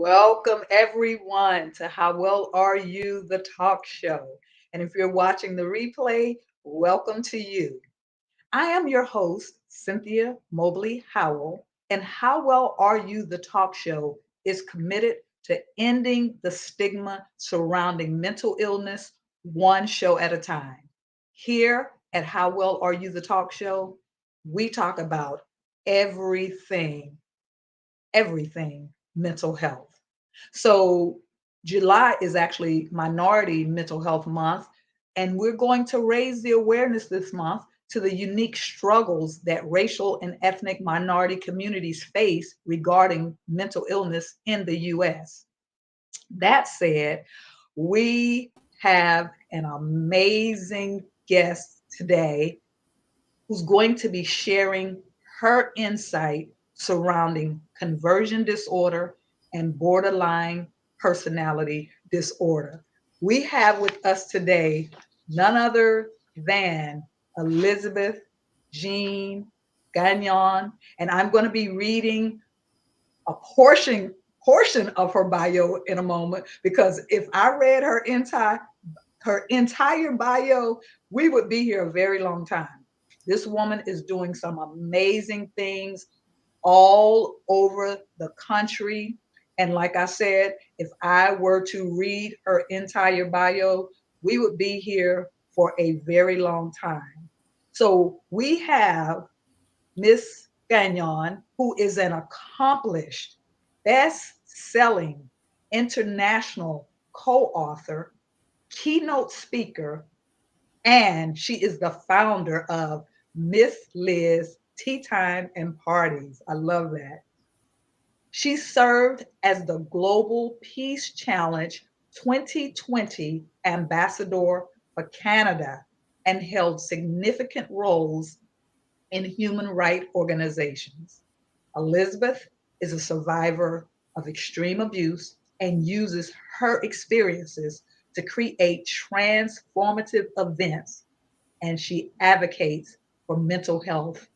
Welcome everyone to How Well Are You, the talk show. And if you're watching the replay, welcome to you. I am your host, Cynthia Mobley Howell, and How Well Are You, the talk show is committed to ending the stigma surrounding mental illness one show at a time. Here at How Well Are You, the talk show, we talk about everything, everything mental health. So, July is actually Minority Mental Health Month, and we're going to raise the awareness this month to the unique struggles that racial and ethnic minority communities face regarding mental illness in the US. That said, we have an amazing guest today who's going to be sharing her insight surrounding conversion disorder and borderline personality disorder. We have with us today none other than Elizabeth Jean Gagnon, and I'm going to be reading a portion of her bio in a moment because if I read her entire bio, we would be here a very long time. This woman is doing some amazing things all over the country. And like I said, if I were to read her entire bio, we would be here for a very long time. So we have Miss Gagnon, who is an accomplished, best-selling international co-author, keynote speaker, and she is the founder of Miss Liz Tea Time and Parties. I love that. She served as the Global Peace Challenge 2020 ambassador for Canada and held significant roles in human rights organizations. Elizabeth is a survivor of extreme abuse and uses her experiences to create transformative events, and she advocates for mental health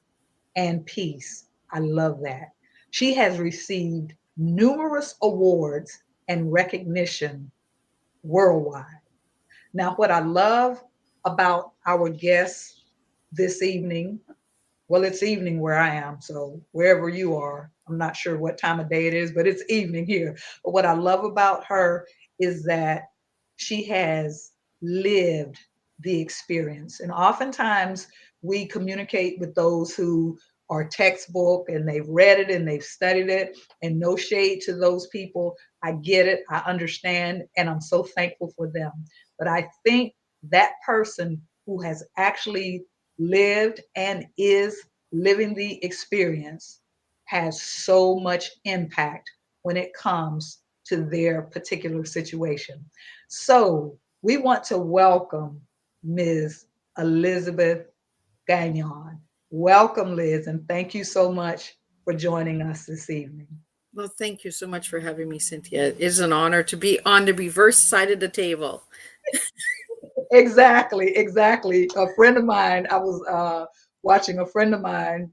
and peace. I love that. She has received numerous awards and recognition worldwide. Now, what I love about our guests this evening, well, it's evening where I am, so wherever you are, I'm not sure what time of day it is, but it's evening here. But what I love about her is that she has lived the experience. And oftentimes we communicate with those who are textbook and they've read it and they've studied it, and no shade to those people. I get it, I understand, and I'm so thankful for them. But I think that person who has actually lived and is living the experience has so much impact when it comes to their particular situation. So we want to welcome Ms. Elizabeth Gagnon. Welcome, Liz, and thank you so much for joining us this evening. Well, thank you so much for having me, Cynthia. It is an honor to be on the reverse side of the table. Exactly, exactly. A friend of mine, I was watching a friend of mine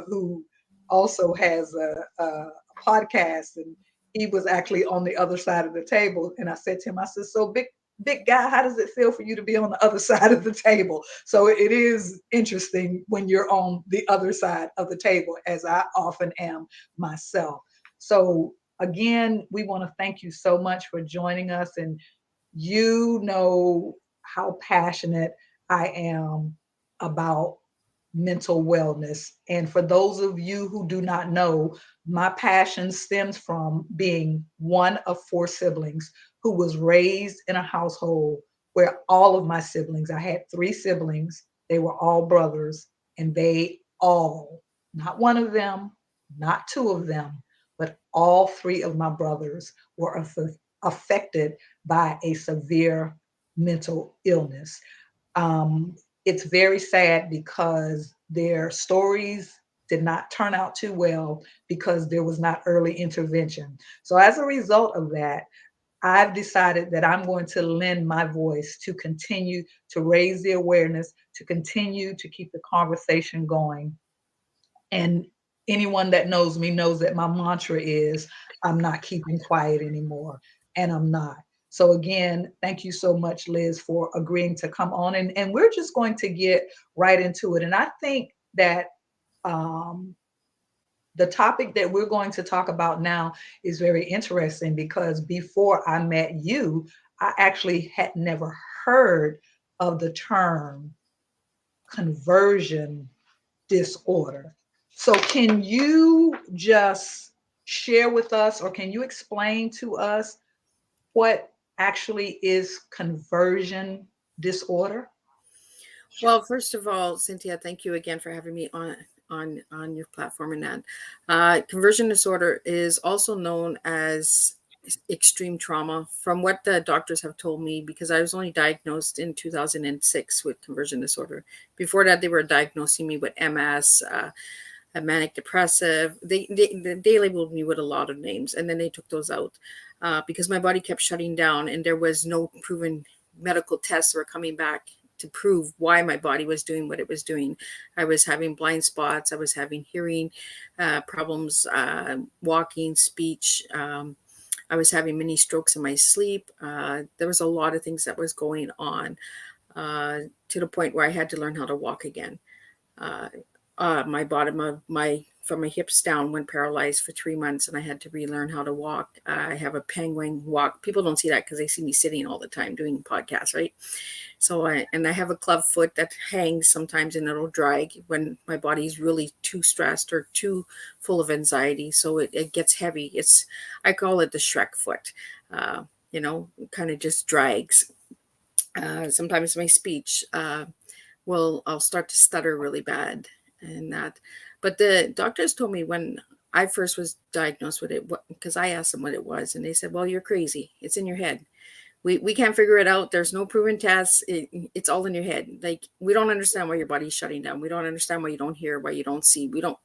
who also has a podcast, and he was actually on the other side of the table. And I said to him, I said, "So big guy, how does it feel for you to be on the other side of the table?" So it is interesting when you're on the other side of the table, as I often am myself. So again, we want to thank you so much for joining us, and you know how passionate I am about mental wellness. And for those of you who do not know, my passion stems from being one of four siblings who was raised in a household where all of my siblings, I had three siblings, they were all brothers, and they all, not one of them, not two of them, but all three of my brothers were affected by a severe mental illness. It's very sad because their stories did not turn out too well because there was not early intervention. So, as a result of that, I've decided that I'm going to lend my voice to continue to raise the awareness, to continue to keep the conversation going. And anyone that knows me knows that my mantra is I'm not keeping quiet anymore, and I'm not. So again, thank you so much, Liz, for agreeing to come on, and we're just going to get right into it. And I think that um, the topic that we're going to talk about now is very interesting because before I met you, I actually had never heard of the term conversion disorder. So, can you just share with us, or can you explain to us what actually is conversion disorder? Well, first of all, Cynthia, thank you again for having me on your platform. And that conversion disorder is also known as extreme trauma. From what the doctors have told me, because I was only diagnosed in 2006 with conversion disorder. Before that, they were diagnosing me with MS, a manic depressive. They labeled me with a lot of names, and then they took those out because my body kept shutting down, and there was no proven medical tests that were coming back to prove why my body was doing what it was doing. I was having blind spots. I was having hearing problems, walking, speech. I was having mini strokes in my sleep. There was a lot of things that was going on to the point where I had to learn how to walk again. Uh, my bottom of my from my hips down went paralyzed for 3 months, and I had to relearn how to walk. I have a penguin walk. People don't see that because they see me sitting all the time doing podcasts, right? So I have a club foot that hangs sometimes, and it'll drag when my body's really too stressed or too full of anxiety. So it gets heavy. I call it the Shrek foot. Kind of just drags. Sometimes my speech I'll start to stutter really bad, and that. But the doctors told me when I first was diagnosed with it, because I asked them what it was, and they said, "Well, you're crazy. It's in your head. We can't figure it out. There's no proven tests. It's all in your head. Like, we don't understand why your body's shutting down. We don't understand why you don't hear, why you don't see. We don't.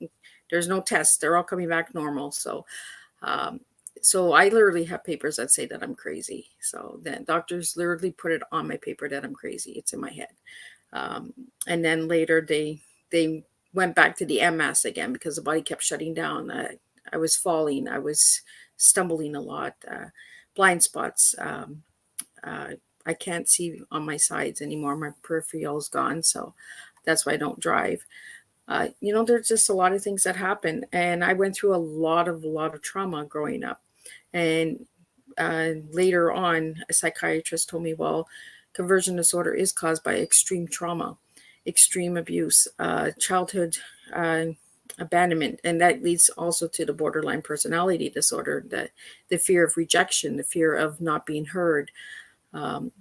There's no tests. They're all coming back normal." Um, so I literally have papers that say that I'm crazy. So then doctors literally put it on my paper that I'm crazy. It's in my head. And then later they went back to the MS again because the body kept shutting down. I was falling. I was stumbling a lot. Blind spots. I can't see on my sides anymore. My peripheral's gone, so that's why I don't drive. There's just a lot of things that happen, and I went through a lot of trauma growing up. And later on, a psychiatrist told me, well, conversion disorder is caused by extreme trauma, extreme abuse, childhood uh, abandonment, and that leads also to the borderline personality disorder, the fear of rejection, the fear of not being heard. Um,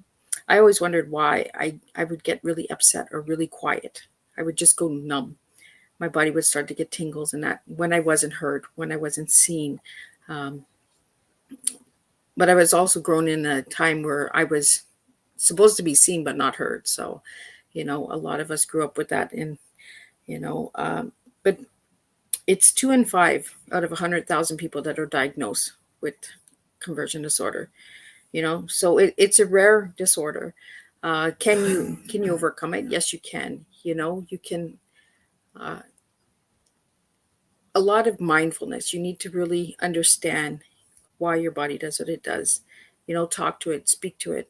I always wondered why I would get really upset or really quiet. I would just go numb. My body would start to get tingles, and that when I wasn't heard, when I wasn't seen. Um, but I was also grown in a time where I was supposed to be seen but not heard. So, a lot of us grew up with that. And, but it's 2 in 5 out of 100,000 people that are diagnosed with conversion disorder. So it's a rare disorder. Can you overcome it? Yes, you can. You can. Uh, a lot of mindfulness. You need to really understand why your body does what it does. Talk to it, speak to it.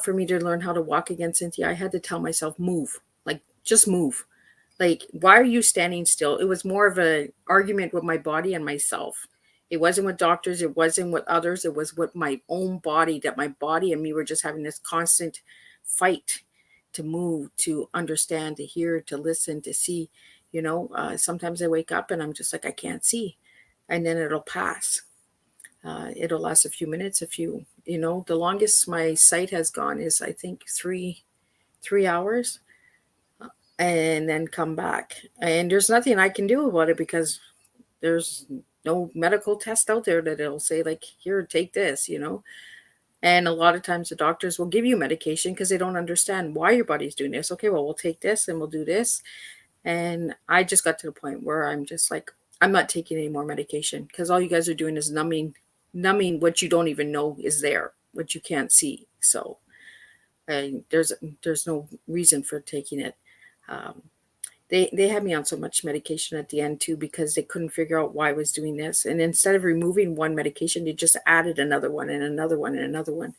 For me to learn how to walk again, Cynthia, I had to tell myself, move, like just move. Like, why are you standing still? It was more of an argument with my body and myself. It wasn't with doctors. It wasn't with others. It was with my own body, that my body and me were just having this constant fight to move, to understand, to hear, to listen, to see. Sometimes I wake up and I'm just like, I can't see. And then it'll pass. It'll last a few minutes, the longest my sight has gone is, I think, 3 hours, and then come back. And there's nothing I can do about it because there's no medical test out there that it'll say, like, here, take this. And a lot of times the doctors will give you medication because they don't understand why your body's doing this. Okay, well, we'll take this and we'll do this. And I just got to the point where I'm just like, I'm not taking any more medication because all you guys are doing is numbing what you don't even know is there, what you can't see. So there's no reason for taking it. Um, They had me on so much medication at the end too, because they couldn't figure out why I was doing this. And instead of removing one medication, they just added another one and another one and another one,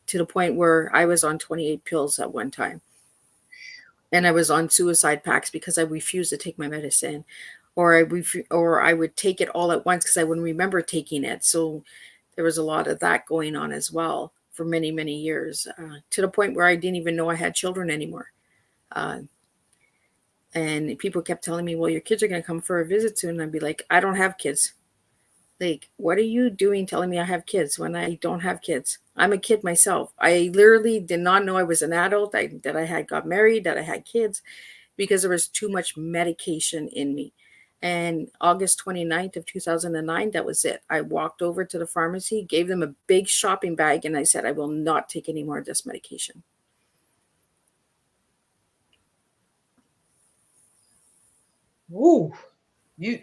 to the point where I was on 28 pills at one time. And I was on suicide packs because I refused to take my medicine, or I would take it all at once because I wouldn't remember taking it. So there was a lot of that going on as well for many, many years, to the point where I didn't even know I had children anymore. Uh, and people kept telling me, well, your kids are going to come for a visit soon. And I'd be like, I don't have kids. Like, what are you doing telling me I have kids when I don't have kids? I'm a kid myself. I literally did not know I was an adult, that I had got married, that I had kids, because there was too much medication in me. And August 29th of 2009, that was it. I walked over to the pharmacy, gave them a big shopping bag, and I said, I will not take any more of this medication. Woo. You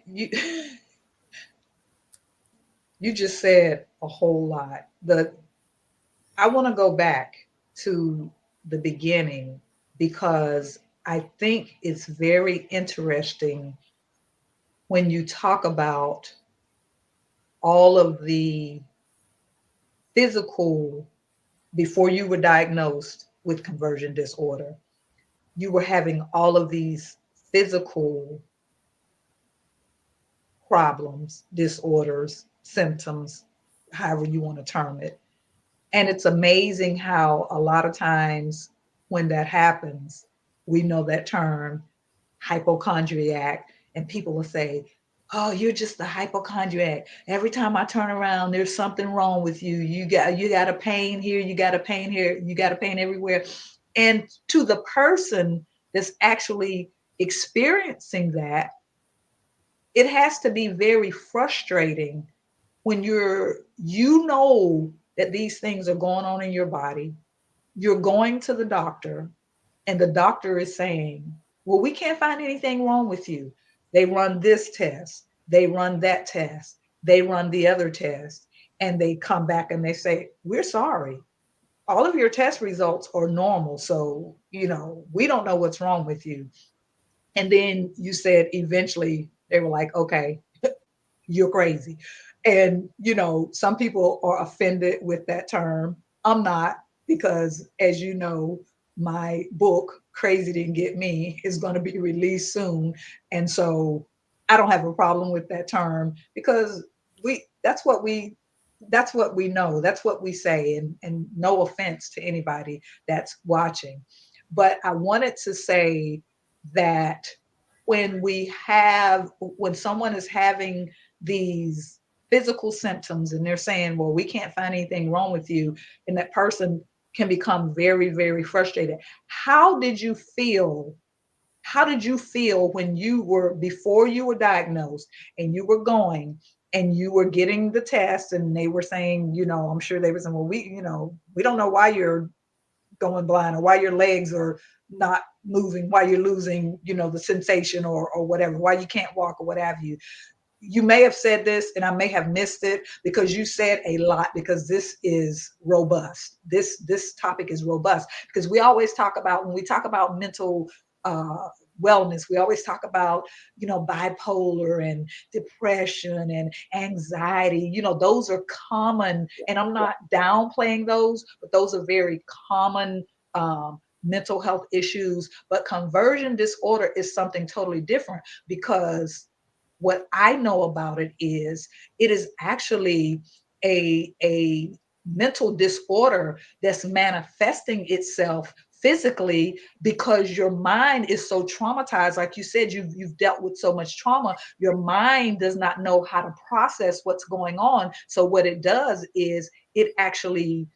you just said a whole lot. The I want to go back to the beginning because I think it's very interesting when you talk about all of the physical before you were diagnosed with conversion disorder. You were having all of these physical problems, disorders, symptoms, however you want to term it. And it's amazing how a lot of times when that happens, we know that term hypochondriac, and people will say, "Oh, you're just a hypochondriac. Every time I turn around, there's something wrong with you. You got a pain here, you got a pain here, you got a pain everywhere." And to the person that's actually experiencing that, it has to be very frustrating when you know that these things are going on in your body. You're going to the doctor, and the doctor is saying, well, we can't find anything wrong with you. They run this test, they run that test, they run the other test, and they come back and they say, we're sorry, all of your test results are normal, so we don't know what's wrong with you. And then you said eventually they were like, okay, you're crazy. And, some people are offended with that term. I'm not, because as you know, my book, Crazy Didn't Get Me, is going to be released soon. And so I don't have a problem with that term because we, that's what we, that's what we know. That's what we say. And no offense to anybody that's watching. But I wanted to say that when someone is having these physical symptoms and they're saying, well, we can't find anything wrong with you, and that person can become very, very frustrated. How did you feel? How did you feel when before you were diagnosed and you were going and you were getting the test and they were saying, I'm sure they were saying, well, we don't know why you're going blind or why your legs are not moving, why you're losing, the sensation or whatever, why you can't walk or what have you. You may have said this and I may have missed it because you said a lot, because this is robust. This topic is robust because we always talk about, when we talk about mental uh, wellness, we always talk about, bipolar and depression and anxiety. Those are common, and I'm not downplaying those, but those are very common mental health issues. But conversion disorder is something totally different, because what I know about it is actually a mental disorder that's manifesting itself physically because your mind is so traumatized. Like you said, you've dealt with so much trauma, your mind does not know how to process what's going on. So what it does is it actually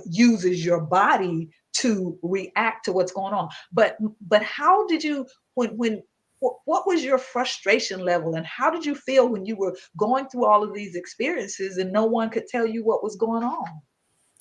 uses your body to react to what's going on. But how did you, when what was your frustration level, and how did you feel when you were going through all of these experiences and no one could tell you what was going on?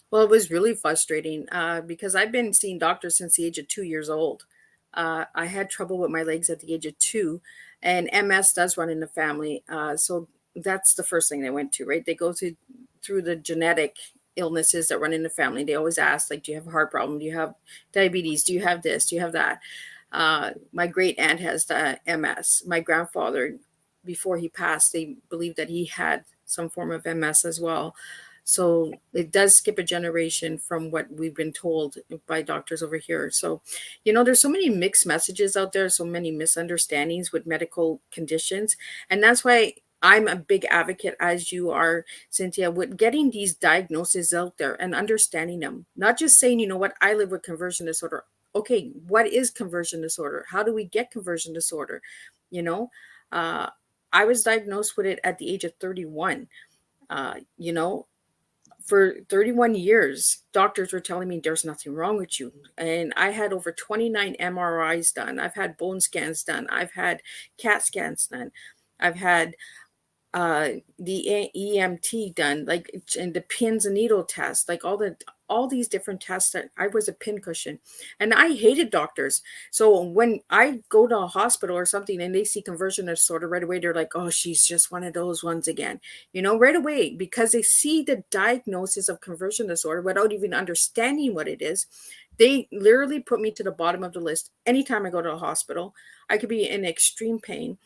Well, it was really frustrating, because I've been seeing doctors since the age of 2 years old. I had trouble with my legs at the age of 2, and MS does run in the family. So that's the first thing they went to, right? They go through the genetic illnesses that run in the family. They always ask, like, do you have a heart problem? Do you have diabetes? Do you have this? Do you have that? My great aunt has the MS. My grandfather, before he passed, they believed that he had some form of MS as well. So it does skip a generation from what we've been told by doctors over here. So, there's so many mixed messages out there, so many misunderstandings with medical conditions. And that's why I'm a big advocate, as you are, Cynthia, with getting these diagnoses out there and understanding them. Not just saying, what, I live with conversion disorder. Okay, what is conversion disorder? How do we get conversion disorder? You know, uh, I was diagnosed with it at the age of 31. Uh, you know, for 31 years, doctors were telling me there's nothing wrong with you. And I had over 29 MRIs done. I've had bone scans done. I've had CAT scans done. I've had uh the EMT done, like, and the pins and needle test, like all these different tests. That I was a pincushion, and I hated doctors. So when I go to a hospital or something and they see conversion disorder, right away they're like, oh, she's just one of those ones again, right away, because they see the diagnosis of conversion disorder without even understanding what it is. They literally put me to the bottom of the list anytime I go to a hospital. I could be in extreme pain,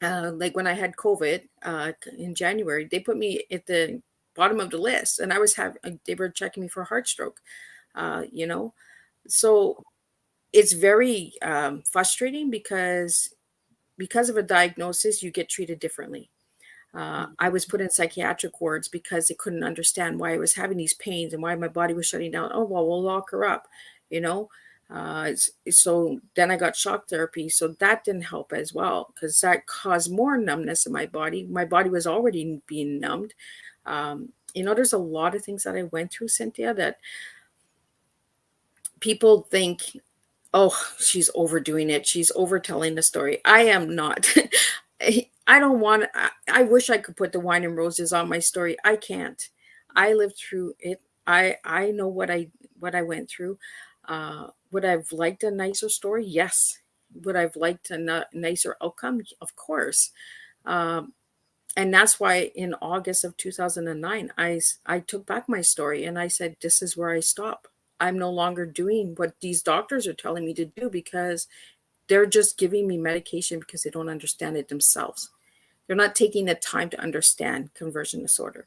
like when I had COVID in January. They put me at the bottom of the list, and they were checking me for heart stroke. Uh, you know, so it's very frustrating because of a diagnosis, you get treated differently. I was put in psychiatric wards because they couldn't understand why I was having these pains and why my body was shutting down. Oh, well, we'll lock her up, you know. So then I got shock therapy. So that didn't help as well, because that caused more numbness in my body. My body was already being numbed. There's a lot of things that I went through, Cynthia, that people think, oh, she's overdoing it. She's overtelling the story. I am not. I don't want. I wish I could put the wine and roses on my story. I can't. I lived through it. I know what I went through. Would I've liked a nicer story? Yes. Would I've liked a nicer outcome? Of course. Um, and that's why in August of 2009, I took back my story and I said, this is where I stop. I'm no longer doing what these doctors are telling me to do, because they're just giving me medication because they don't understand it themselves. They're not taking the time to understand conversion disorder.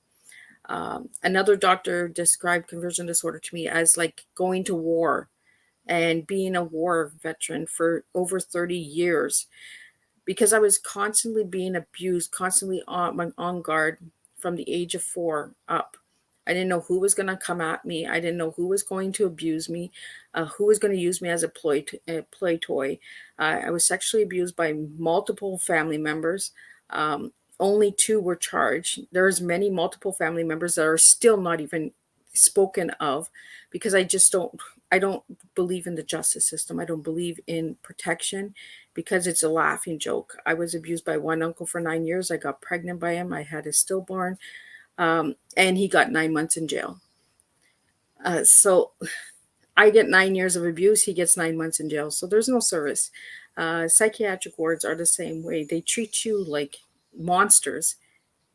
Another doctor described conversion disorder to me as like going to war and being a war veteran for over 30 years, because I was constantly being abused, constantly on guard from the age of 4 up. I didn't know who was going to come at me. I didn't know who was going to abuse me, who was going to use me as a play toy. I was sexually abused by multiple family members. Um, Only 2 were charged. There's many multiple family members that are still not even spoken of, because I don't believe in the justice system. I don't believe in protection, because it's a laughing joke. I was abused by one uncle for 9 years. I got pregnant by him. I had a stillborn, and he got 9 months in jail. So I get 9 years of abuse. He gets 9 months in jail. So there's no service. Psychiatric wards are the same way. They treat you like monsters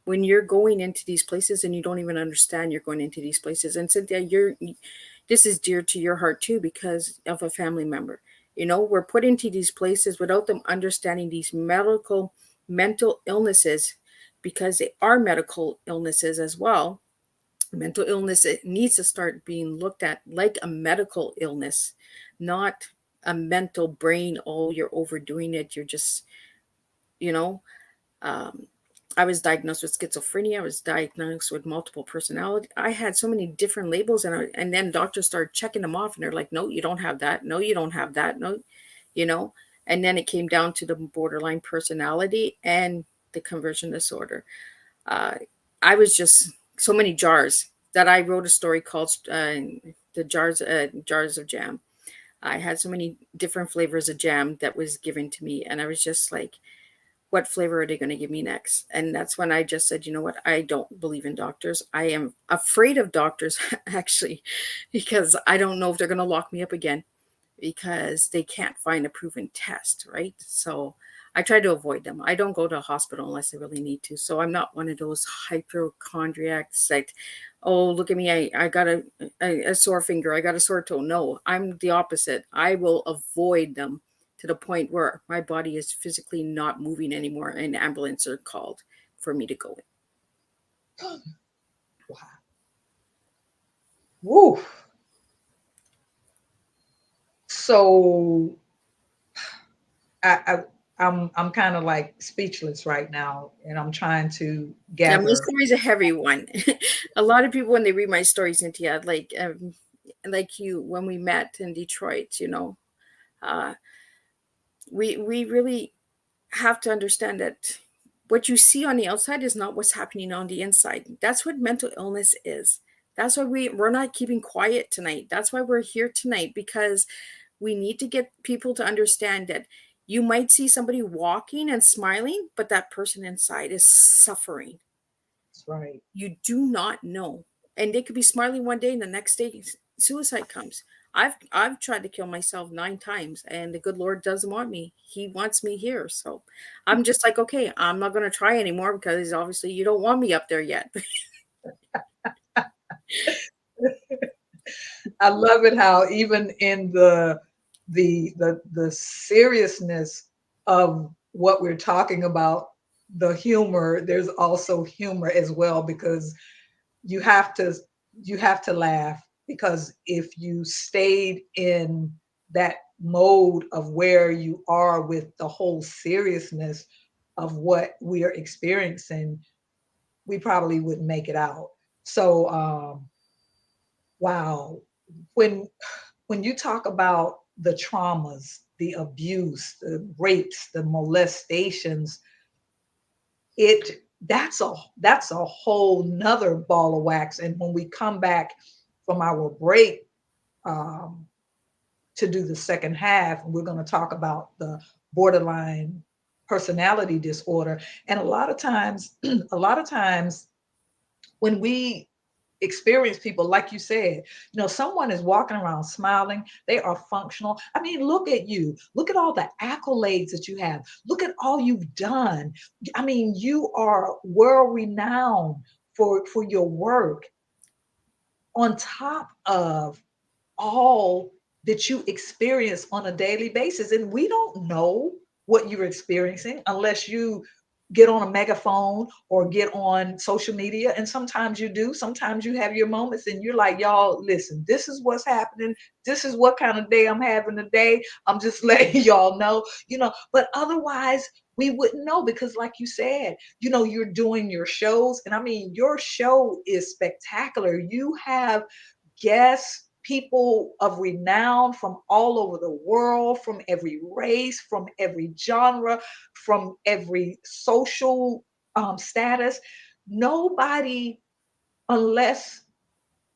when you're going into these places and you don't even understand you're going into these places. And Cynthia, this is dear to your heart too, because of a family member. We're put into these places without them understanding these mental illnesses, because they are medical illnesses as well. Mental illness, it needs to start being looked at like a medical illness, not a mental brain. Oh, you're overdoing it. You're just, you know, um, I was diagnosed with schizophrenia. I was diagnosed with multiple personality. I had so many different labels, and then doctors started checking them off, and they're like, "No, you don't have that. No, you don't have that. No, you know." And then it came down to the borderline personality and the conversion disorder. Uh, I was just so many jars that I wrote a story called "The Jars of Jam." I had so many different flavors of jam that was given to me, and I was just like, what flavor are they going to give me next? And that's when I just said, you know what? I don't believe in doctors. I am afraid of doctors, actually, because I don't know if they're going to lock me up again, because they can't find a proven test, right? So I try to avoid them. I don't go to a hospital unless I really need to. So I'm not one of those hypochondriacs like, oh, look at me. I got a sore finger. I got a sore toe. No, I'm the opposite. I will avoid them to the point where my body is physically not moving anymore, and ambulance are called for me to go in. Wow. Woo. So I I'm kind of like speechless right now, and I'm trying to Yeah, my gather. story's a heavy one. A lot of people when they read my story, Cynthia, like you when we met in Detroit, uh, we really have to understand that what you see on the outside is not what's happening on the inside. That's what mental illness is. That's why we're not keeping quiet tonight. That's why we're here tonight, because we need to get people to understand that you might see somebody walking and smiling, but that person inside is suffering. That's right. You do not know. And they could be smiling one day and the next day suicide comes. I've tried to kill myself 9 times, and the good Lord doesn't want me. He wants me here. So I'm just like, okay, I'm not gonna try anymore, because obviously you don't want me up there yet. I love it how even in the seriousness of what we're talking about, the humor, there's also humor as well, because you have to you have to laugh, because if you stayed in that mode of where you are with the whole seriousness of what we are experiencing, we probably wouldn't make it out. So wow, when when you talk about the traumas, the abuse, the rapes, the molestations, it that's a whole nother ball of wax. And when we come back from our break, um, to do the second half, we're going to talk about the borderline personality disorder. And a lot of times, a lot of times when we experience people, like you said, someone is walking around smiling, they are functional. I mean, look at you, look at all the accolades that you have, look at all you've done. I mean, you are world renowned for your work, on top of all that you experience on a daily basis. And we don't know what you're experiencing unless you get on a megaphone or get on social media. And sometimes you do, sometimes you have your moments and you're like, y'all, listen, this is what's happening. This is what kind of day I'm having today. I'm just letting y'all know, but otherwise, we wouldn't know, because like you said, you're doing your shows. And I mean, your show is spectacular. You have guests, people of renown from all over the world, from every race, from every genre, from every social status. Nobody, unless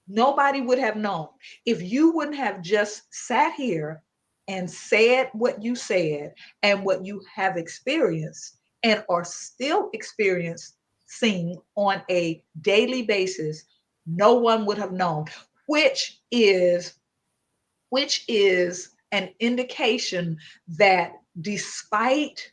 nobody would have known if you wouldn't have just sat here and said what you said and what you have experienced and are still experiencing on a daily basis. No one would have known, which is which is an indication that despite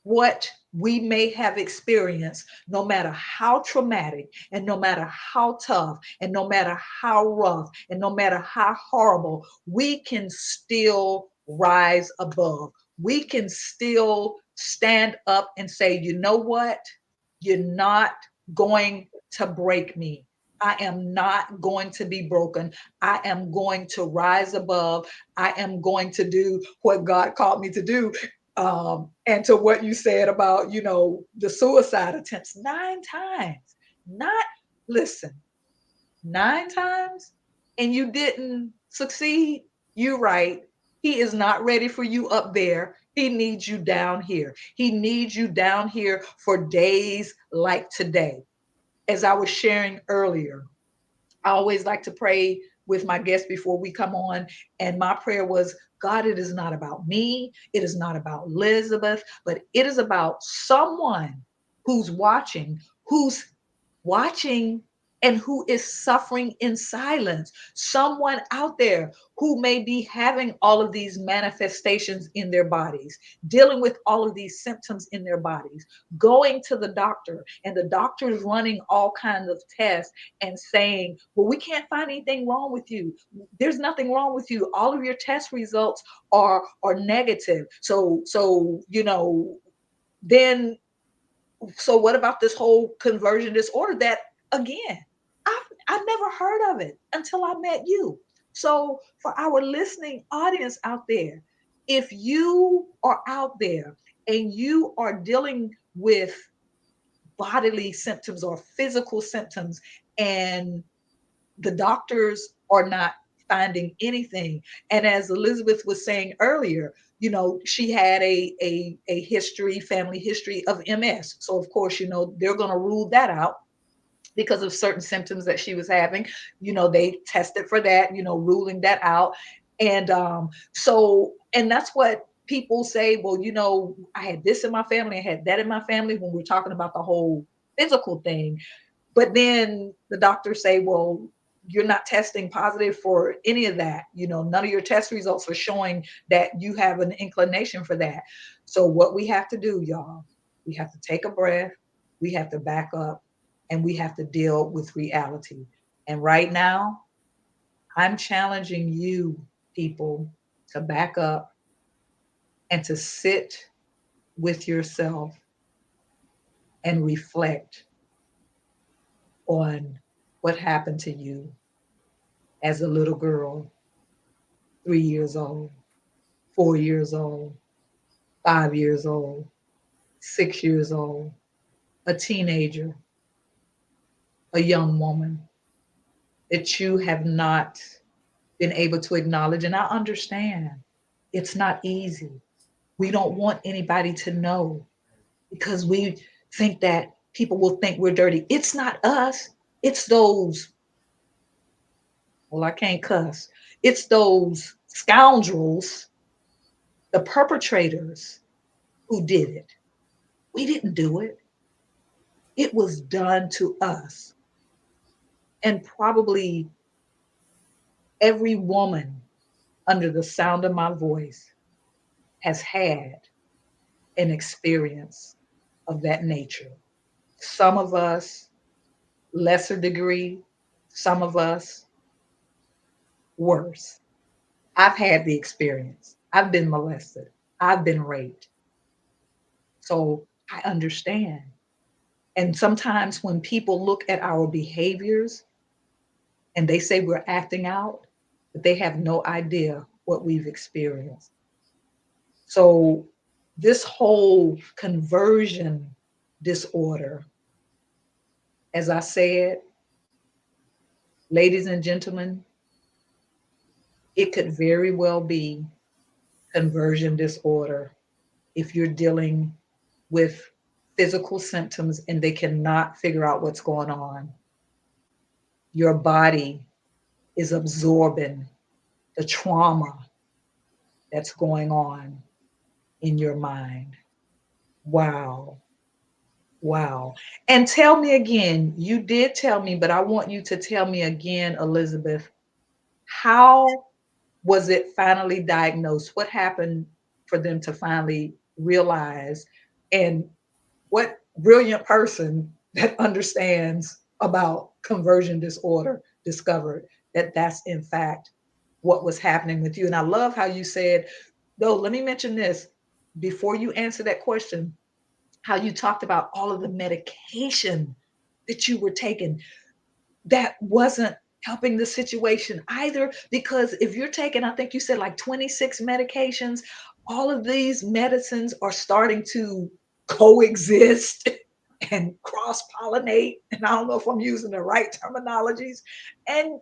what we may have experienced, no matter how traumatic and no matter how tough and no matter how rough and no matter how horrible, we can still rise above. We can still stand up and say, you know what? You're not going to break me. I am not going to be broken. I am going to rise above. I am going to do what God called me to do. And to what you said about, the suicide attempts 9 times, not listen, 9 times, and you didn't succeed. You're right. He is not ready for you up there. He needs you down here. He needs you down here for days like today. As I was sharing earlier, I always like to pray with my guests before we come on. And my prayer was, God, it is not about me. It is not about Elizabeth, but it is about someone who's watching and who is suffering in silence. Someone out there who may be having all of these manifestations in their bodies, dealing with all of these symptoms in their bodies, going to the doctor, and the doctor is running all kinds of tests and saying, well, we can't find anything wrong with you. There's nothing wrong with you. All of your test results are negative. Then so what about this whole conversion disorder that, again, I never heard of it until I met you. So for our listening audience out there, if you are out there and you are dealing with bodily symptoms or physical symptoms, and the doctors are not finding anything, and as Elizabeth was saying earlier, she had a history, family history of MS. So of course, they're going to rule that out because of certain symptoms that she was having. They tested for that, ruling that out. And that's what people say, well, I had this in my family, I had that in my family, when we're talking about the whole physical thing. But then the doctors say, well, you're not testing positive for any of that. None of your test results are showing that you have an inclination for that. So what we have to do, y'all, we have to take a breath, we have to back up, and we have to deal with reality. And right now, I'm challenging you, people, to back up and to sit with yourself and reflect on what happened to you as a little girl, 3 years old, 4 years old, 5 years old, 6 years old, a teenager, a young woman, that you have not been able to acknowledge. And I understand it's not easy. We don't want anybody to know because we think that people will think we're dirty. It's not us, it's those, well, I can't cuss, it's those scoundrels, the perpetrators who did it. We didn't do it. It was done to us. And probably every woman under the sound of my voice has had an experience of that nature. Some of us, lesser degree, some of us, worse. I've had the experience. I've been molested. I've been raped. So I understand. And sometimes when people look at our behaviors and they say we're acting out, but they have no idea what we've experienced. So this whole conversion disorder, as I said, ladies and gentlemen, it could very well be conversion disorder if you're dealing with physical symptoms and they cannot figure out what's going on. Your body is absorbing the trauma that's going on in your mind. Wow. Wow. And tell me again, you did tell me, but I want you to tell me again, Elizabeth, how was it finally diagnosed? What happened for them to finally realize? And what brilliant person that understands about conversion disorder discovered that that's in fact what was happening with you? And I love how you said, though, let me mention this before you answer that question, how you talked about all of the medication that you were taking that wasn't helping the situation either. Because if you're taking, I think you said like 26 medications, all of these medicines are starting to coexist and cross pollinate. And I don't know if I'm using the right terminologies. And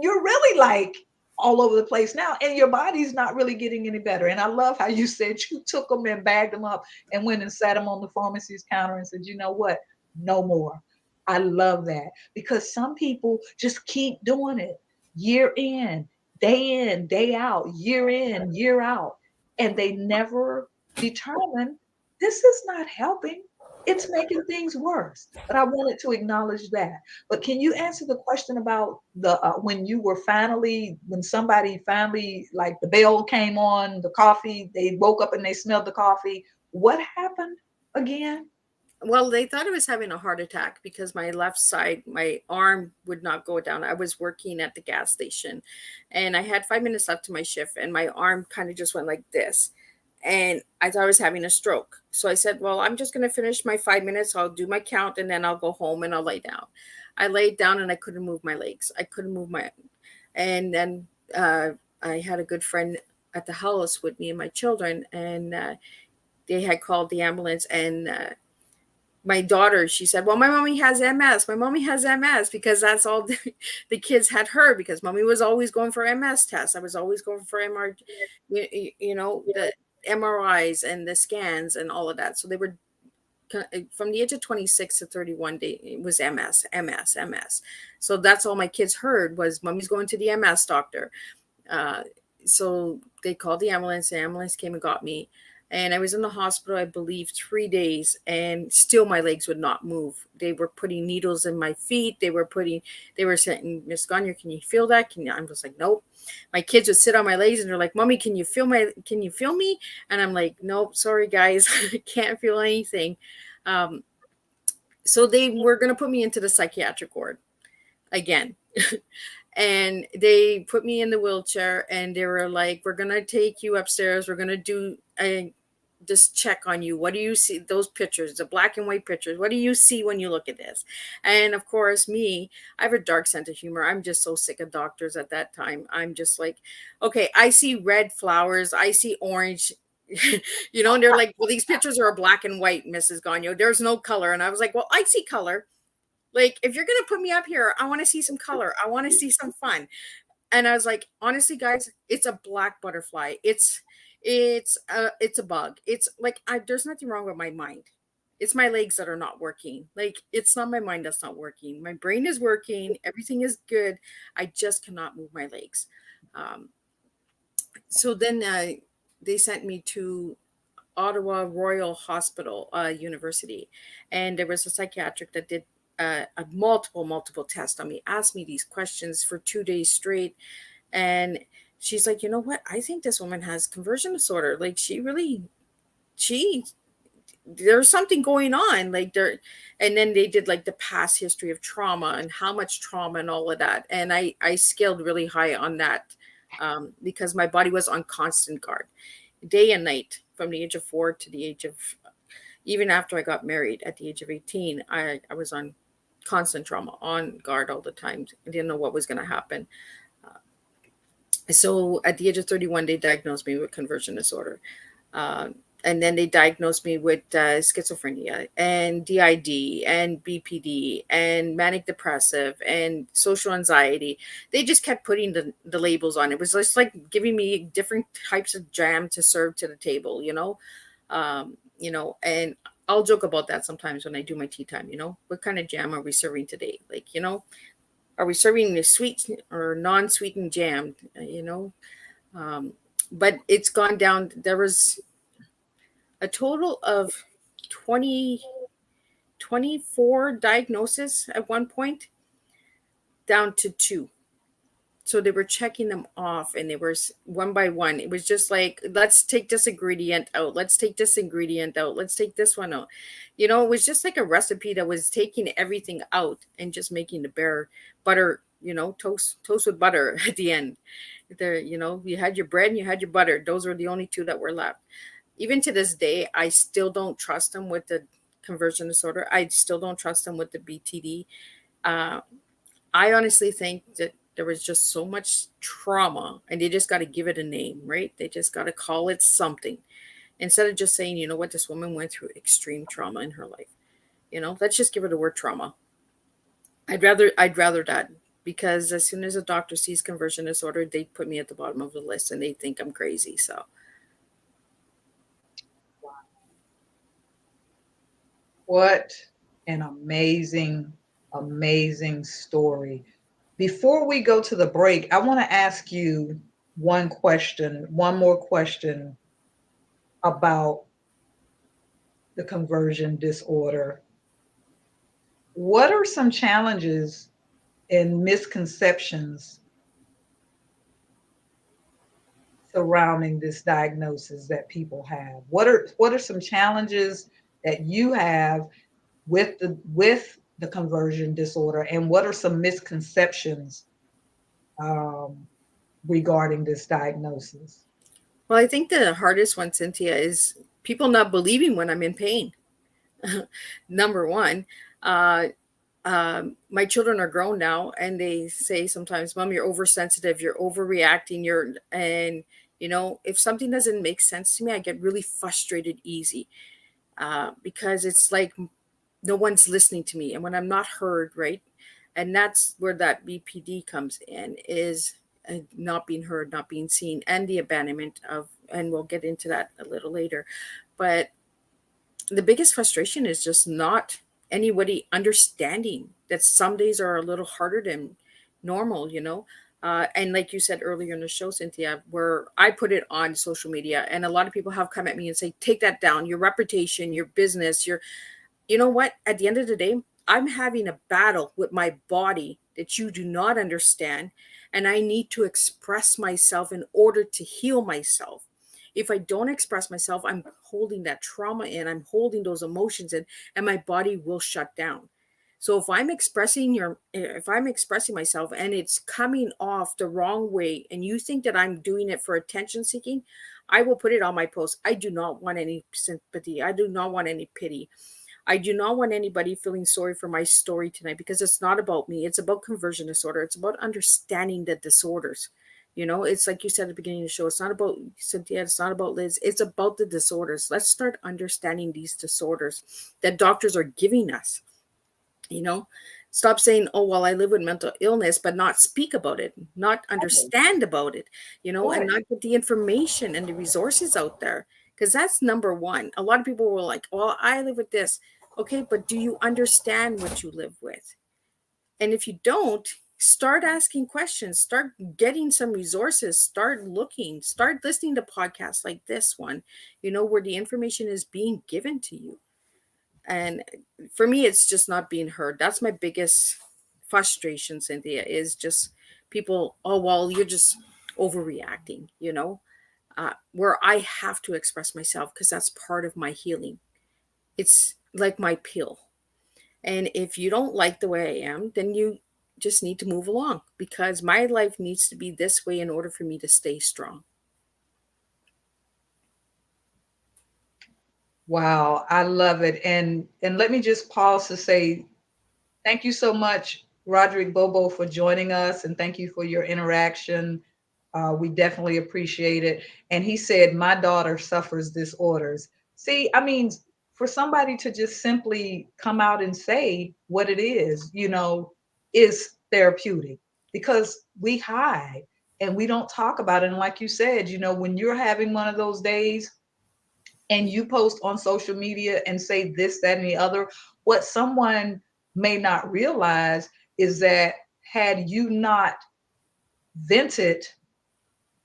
you're really like all over the place now, and your body's not really getting any better. And I love how you said you took them and bagged them up and went and sat them on the pharmacy's counter and said, you know what? No more. I love that because some people just keep doing it year in, day out, year in, year out, and they never determine this is not helping. it's making things worse. But I wanted to acknowledge that. But can you answer the question about the when you were finally, when somebody finally, like the bell came on the coffee, they woke up and they smelled the coffee. What happened again? Well, they thought I was having a heart attack because my left side, my arm would not go down. I was working at the gas station and I had 5 minutes left to my shift, and my arm kind of just went like this. And I thought I was having a stroke. So I said, well, I'm just going to finish my 5 minutes. I'll do my count and then I'll go home and I'll lay down. I laid down and I couldn't move my legs. I couldn't move my, and then I had a good friend at the house with me and my children, and they had called the ambulance, and my daughter, she said, well, my mommy has MS. My mommy has MS, because that's all the kids had heard, because mommy was always going for MS tests. I was always going for the MRIs and the scans and all of that. So they were from the age of 26 to 31, it was MS, MS, MS. So that's all my kids heard was mommy's going to the MS doctor. Uh, so they called the ambulance. The ambulance came and got me. And I was in the hospital, I believe, 3 days, and still my legs would not move. They were putting needles in my feet. They were saying, Miss Gagnon, can you feel that? I'm just like, nope. My kids would sit on my legs and they're like, Mommy, can you feel me? And I'm like, nope, sorry guys, I can't feel anything. Um, so they were going to put me into the psychiatric ward again. And they put me in the wheelchair and they were like, we're going to take you upstairs. We're going to do this check on you. What do you see? Those pictures, the black and white pictures. What do you see when you look at this? And of course, I have a dark sense of humor. I'm just so sick of doctors at that time. I'm just like, okay, I see red flowers. I see orange. And they're like, well, these pictures are black and white, Mrs. Gagnon. There's no color. And I was like, well, I see color. Like, if you're going to put me up here, I want to see some color. I want to see some fun. And I was like, honestly, guys, it's a black butterfly. It's a bug. It's like, there's nothing wrong with my mind. It's my legs that are not working. Like, it's not my mind that's not working. My brain is working. Everything is good. I just cannot move my legs. Um, so then they sent me to Ottawa Royal Hospital University, and there was a psychiatric that did a multiple tests on me, asked me these questions for 2 days straight, and she's like, you know what? I think this woman has conversion disorder. Like, she there's something going on, like there. And then they did like the past history of trauma and how much trauma and all of that, and I scaled really high on that, because my body was on constant guard day and night from the age of 4 to the age of, even after I got married at the age of 18, I was on constant trauma, on guard all the time. I didn't know what was going to happen. So at the age of 31, they diagnosed me with conversion disorder. Uh, and then they diagnosed me with schizophrenia and DID and BPD and manic depressive and social anxiety. They just kept putting the labels on. It was just like giving me different types of jam to serve to the table, and I'll joke about that sometimes when I do my tea time. What kind of jam are we serving today? Like, are we serving the sweet or non-sweetened jam? But it's gone down. There was a total of 20, 24 diagnoses at one point, down to 2. So they were checking them off, and they were one by one. It was just like, let's take this ingredient out. Let's take this ingredient out. Let's take this one out. It was just like a recipe that was taking everything out and just making the bare butter, toast with butter at the end. There, you had your bread and you had your butter. Those were the only 2 that were left. Even to this day, I still don't trust them with the conversion disorder. I still don't trust them with the BTD. Uh, I honestly think that there was just so much trauma, and they just got to give it a name, right? They just got to call it something, instead of just saying, you know what, this woman went through extreme trauma in her life. Let's just give her the word trauma. I'd rather that, because as soon as a doctor sees conversion disorder, they put me at the bottom of the list and they think I'm crazy. So What an amazing, amazing story. Before we go to the break, I want to ask you one more question, about, the conversion disorder, what are some challenges and misconceptions surrounding this diagnosis that people have? What are some challenges that you have with the conversion disorder, and what are some misconceptions um, regarding this diagnosis? Well, I think the hardest one, Cynthia, is people not believing when I'm in pain. Number one. Uh, my children are grown now, and they say sometimes, "Mom, you're oversensitive. You're overreacting. And if something doesn't make sense to me, I get really frustrated easy because it's like no one's listening to me, and when I'm not heard, right? And that's where that BPD comes in, is not being heard, not being seen, and the abandonment of. And we'll get into that a little later, but the biggest frustration is just not anybody understanding that some days are a little harder than normal. And like you said earlier in the show, Cynthia, where I put it on social media, and a lot of people have come at me and say, take that down, your reputation, your business, your you know what? At the end of the day, I'm having a battle with my body that you do not understand. And I need to express myself in order to heal myself. If I don't express myself, I'm holding that trauma in, I'm holding those emotions in, and my body will shut down. So if I'm expressing myself and it's coming off the wrong way, and you think that I'm doing it for attention seeking, I will put it on my post. I do not want any sympathy. I do not want any pity. I do not want anybody feeling sorry for my story tonight, because it's not about me. It's about conversion disorder. It's about understanding the disorders. It's like you said at the beginning of the show. It's not about Cynthia. It's not about Liz. It's about the disorders. Let's start understanding these disorders that doctors are giving us. you know Stop saying, oh, well, I live with mental illness, but not speak about it, not Okay. understand about it, and Right. not get the information and the resources out there, because that's number one. A lot of people were like, well, I live with this. Okay, but do you understand what you live with? And if you don't, start asking questions, start getting some resources, start looking, start listening to podcasts like this one, where the information is being given to you. And for me, it's just not being heard. That's my biggest frustration, Cynthia, is just people, oh, well, you're just overreacting, where I have to express myself because that's part of my healing. It's like my pill. And if you don't like the way I am, then you just need to move along, because my life needs to be this way in order for me to stay strong. Wow, I love it. And let me just pause to say thank you so much, Roderick Bobo, for joining us, and thank you for your interaction. We definitely appreciate it. And he said, my daughter suffers disorders. See, I mean, for somebody to just simply come out and say what it is, is therapeutic, because we hide and we don't talk about it. And like you said, when you're having one of those days and you post on social media and say this, that, and the other, what someone may not realize is that had you not vented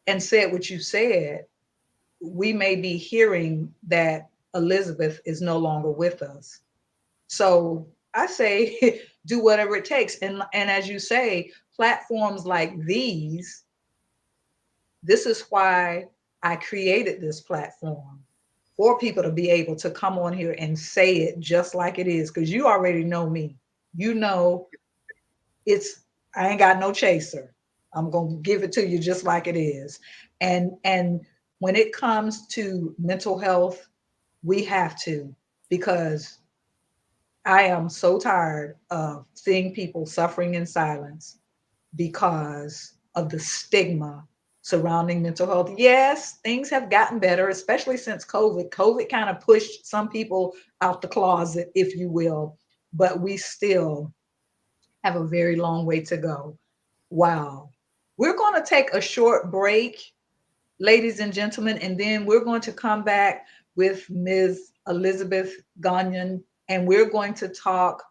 and said what you said, we may be hearing that Elizabeth is no longer with us. So I say, do whatever it takes. And as you say, platforms like these, this is why I created this platform, for people to be able to come on here and say it just like it is. Because you already know me. You know, it's, I ain't got no chaser. I'm gonna give it to you just like it is. And when it comes to mental health, we have to, because I am so tired of seeing people suffering in silence because of the stigma surrounding mental health. Yes, things have gotten better, especially since COVID. COVID kind of pushed some people out the closet, if you will, but we still have a very long way to go. Wow. We're going to take a short break, ladies and gentlemen, and then we're going to come back with Ms. Elizabeth Gagnon, and we're going to talk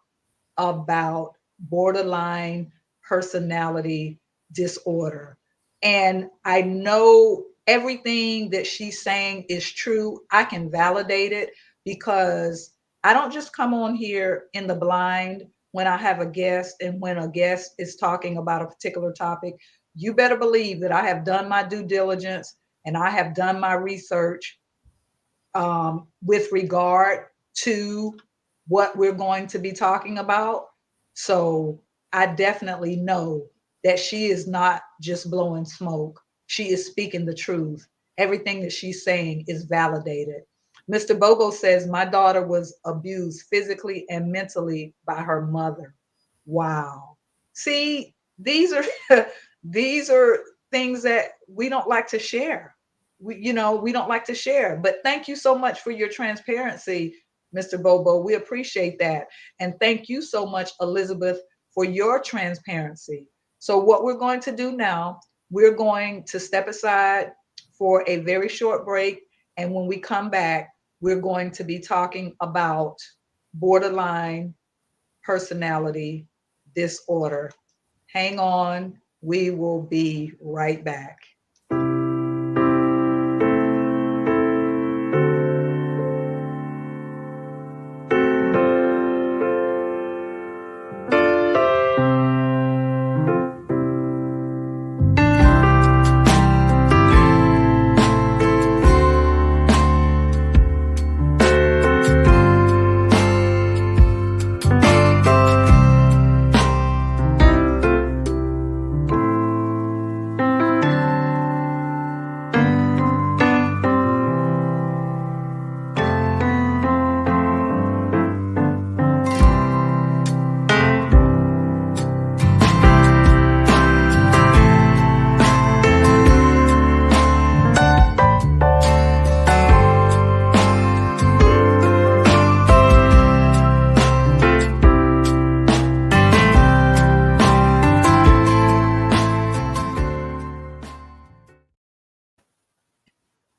about borderline personality disorder. And I know everything that she's saying is true. I can validate it, because I don't just come on here in the blind when I have a guest and when a guest is talking about a particular topic. You better believe that I have done my due diligence and I have done my research with regard to what we're going to be talking about. So I definitely know that she is not just blowing smoke. She is speaking the truth. Everything that she's saying is validated. Mr. Bobo says, my daughter was abused physically and mentally by her mother. Wow. See, these are these are things that we don't like to share. We don't like to share. But thank you so much for your transparency, Mr. Bobo. We appreciate that. And thank you so much, Elizabeth, for your transparency. So what we're going to do now, we're going to step aside for a very short break. And when we come back, we're going to be talking about borderline personality disorder. Hang on. We will be right back.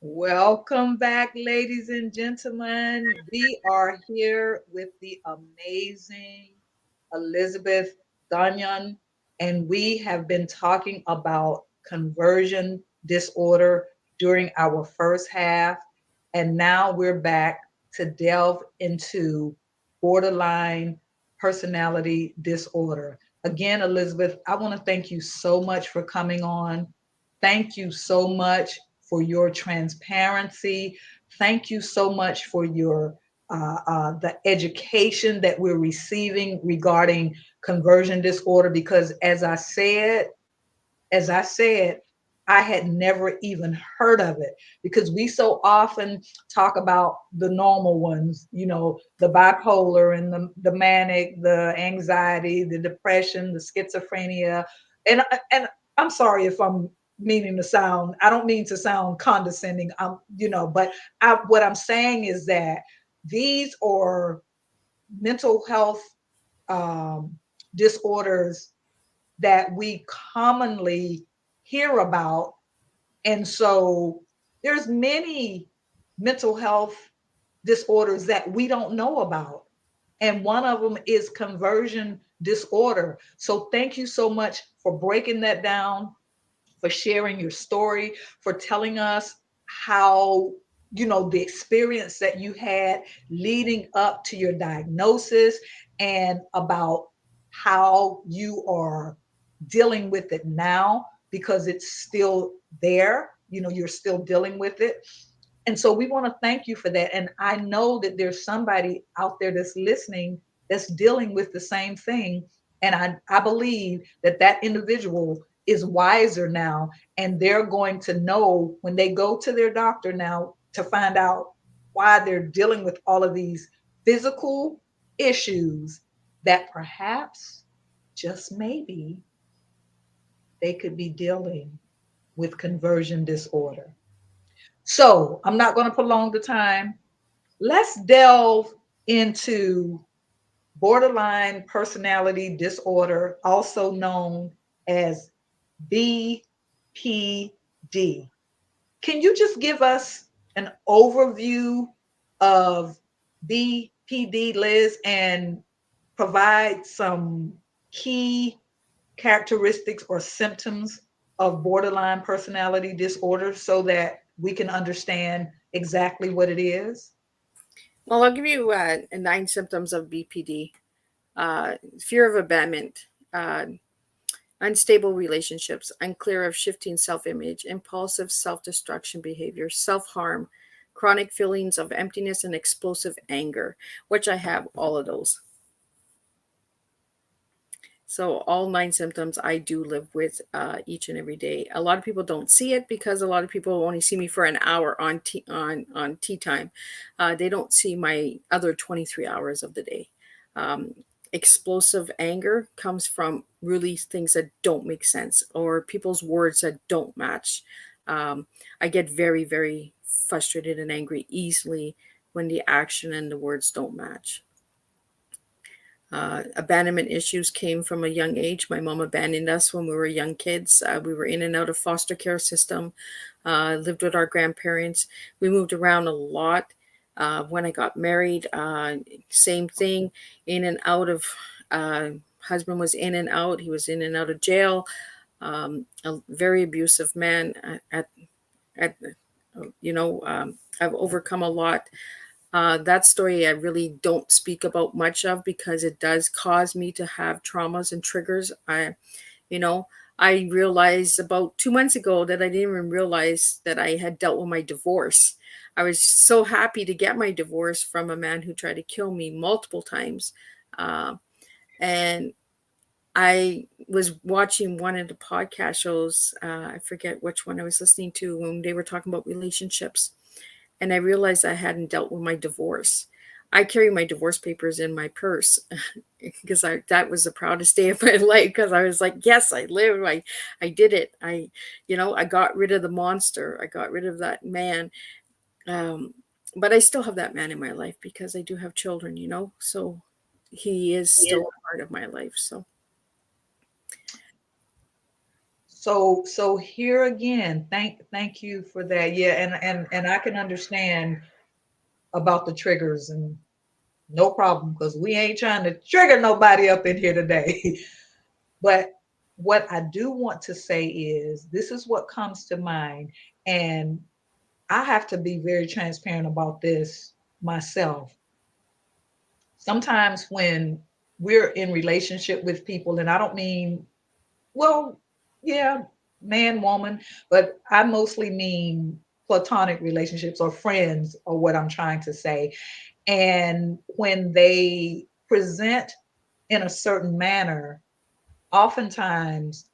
Welcome back, ladies and gentlemen. We are here with the amazing Elizabeth Gagnon, and we have been talking about conversion disorder during our first half. And now we're back to delve into borderline personality disorder. Again, Elizabeth, I want to thank you so much for coming on. Thank you so much for your transparency. Thank you so much for your the education that we're receiving regarding conversion disorder. Because as I said, I had never even heard of it, because we so often talk about the normal ones, the bipolar and the manic, the anxiety, the depression, the schizophrenia. And I'm sorry if I'm I don't mean to sound condescending, but what I'm saying is that these are mental health um, disorders that we commonly hear about. And so there's many mental health disorders that we don't know about. And one of them is conversion disorder. So thank you so much for breaking that down, for sharing your story, for telling us how, the experience that you had leading up to your diagnosis, and about how you are dealing with it now, because it's still there. You're still dealing with it. And so we want to thank you for that. And I know that there's somebody out there that's listening that's dealing with the same thing. And I believe that that individual is wiser now, and they're going to know when they go to their doctor now to find out why they're dealing with all of these physical issues, that perhaps, just maybe, they could be dealing with conversion disorder. So I'm not going to prolong the time. Let's delve into borderline personality disorder, also known as BPD. Can you just give us an overview of BPD, Liz, and provide some key characteristics or symptoms of borderline personality disorder so that we can understand exactly what it is? Well, I'll give you 9 symptoms of BPD. Fear of abandonment, uh, unstable relationships, unclear of shifting self image, impulsive self destruction behavior, self harm, chronic feelings of emptiness, and explosive anger, which I have all of those. So, all 9 symptoms I do live with each and every day. A lot of people don't see it because a lot of people only see me for an hour on tea time. They don't see my other 23 hours of the day. Um, Explosive anger comes from really things that don't make sense or people's words that don't match. Um, I get very, very frustrated and angry easily when the action and the words don't match. Abandonment issues came from a young age. My mom abandoned us when we were young kids. We were in and out of foster care system, lived with our grandparents. We moved around a lot. When I got married, same thing, in and out of, uh, husband was in and out. He was in and out of jail. A very abusive man at I've overcome a lot. That story I really don't speak about much of because it does cause me to have traumas and triggers. You know, I realized about 2 months ago that I didn't even realize that I had dealt with my divorce. I was so happy to get my divorce from a man who tried to kill me multiple times. Uh, and I was watching one of the podcast shows. I forget which one I was listening to when they were talking about relationships, and I realized I hadn't dealt with my divorce. I carry my divorce papers in my purse because I that was the proudest day of my life because I was like, yes, I lived. I did it. I got rid of the monster. I got rid of that man. Um, but I still have that man in my life because I do have children. So he is still a part of my life. So So here again, thank you for that. Yeah, and I can understand about the triggers, and no problem, because we ain't trying to trigger nobody up in here today. But what I do want to say is this is what comes to mind. And I have to be very transparent about this myself. Sometimes when we're in relationship with people, and I don't mean, well, yeah, man, woman, but I mostly mean platonic relationships or friends, or what I'm trying to say. And when they present in a certain manner, oftentimes,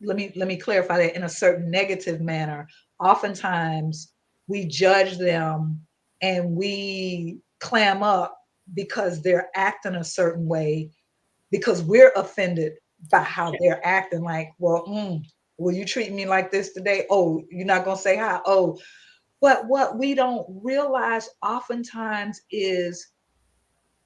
let me clarify that, in a certain negative manner, oftentimes we judge them and we clam up because they're acting a certain way, because we're offended by how they're acting. Like, well, will you treat me like this today? Oh, you're not gonna say hi? Oh. But what we don't realize oftentimes is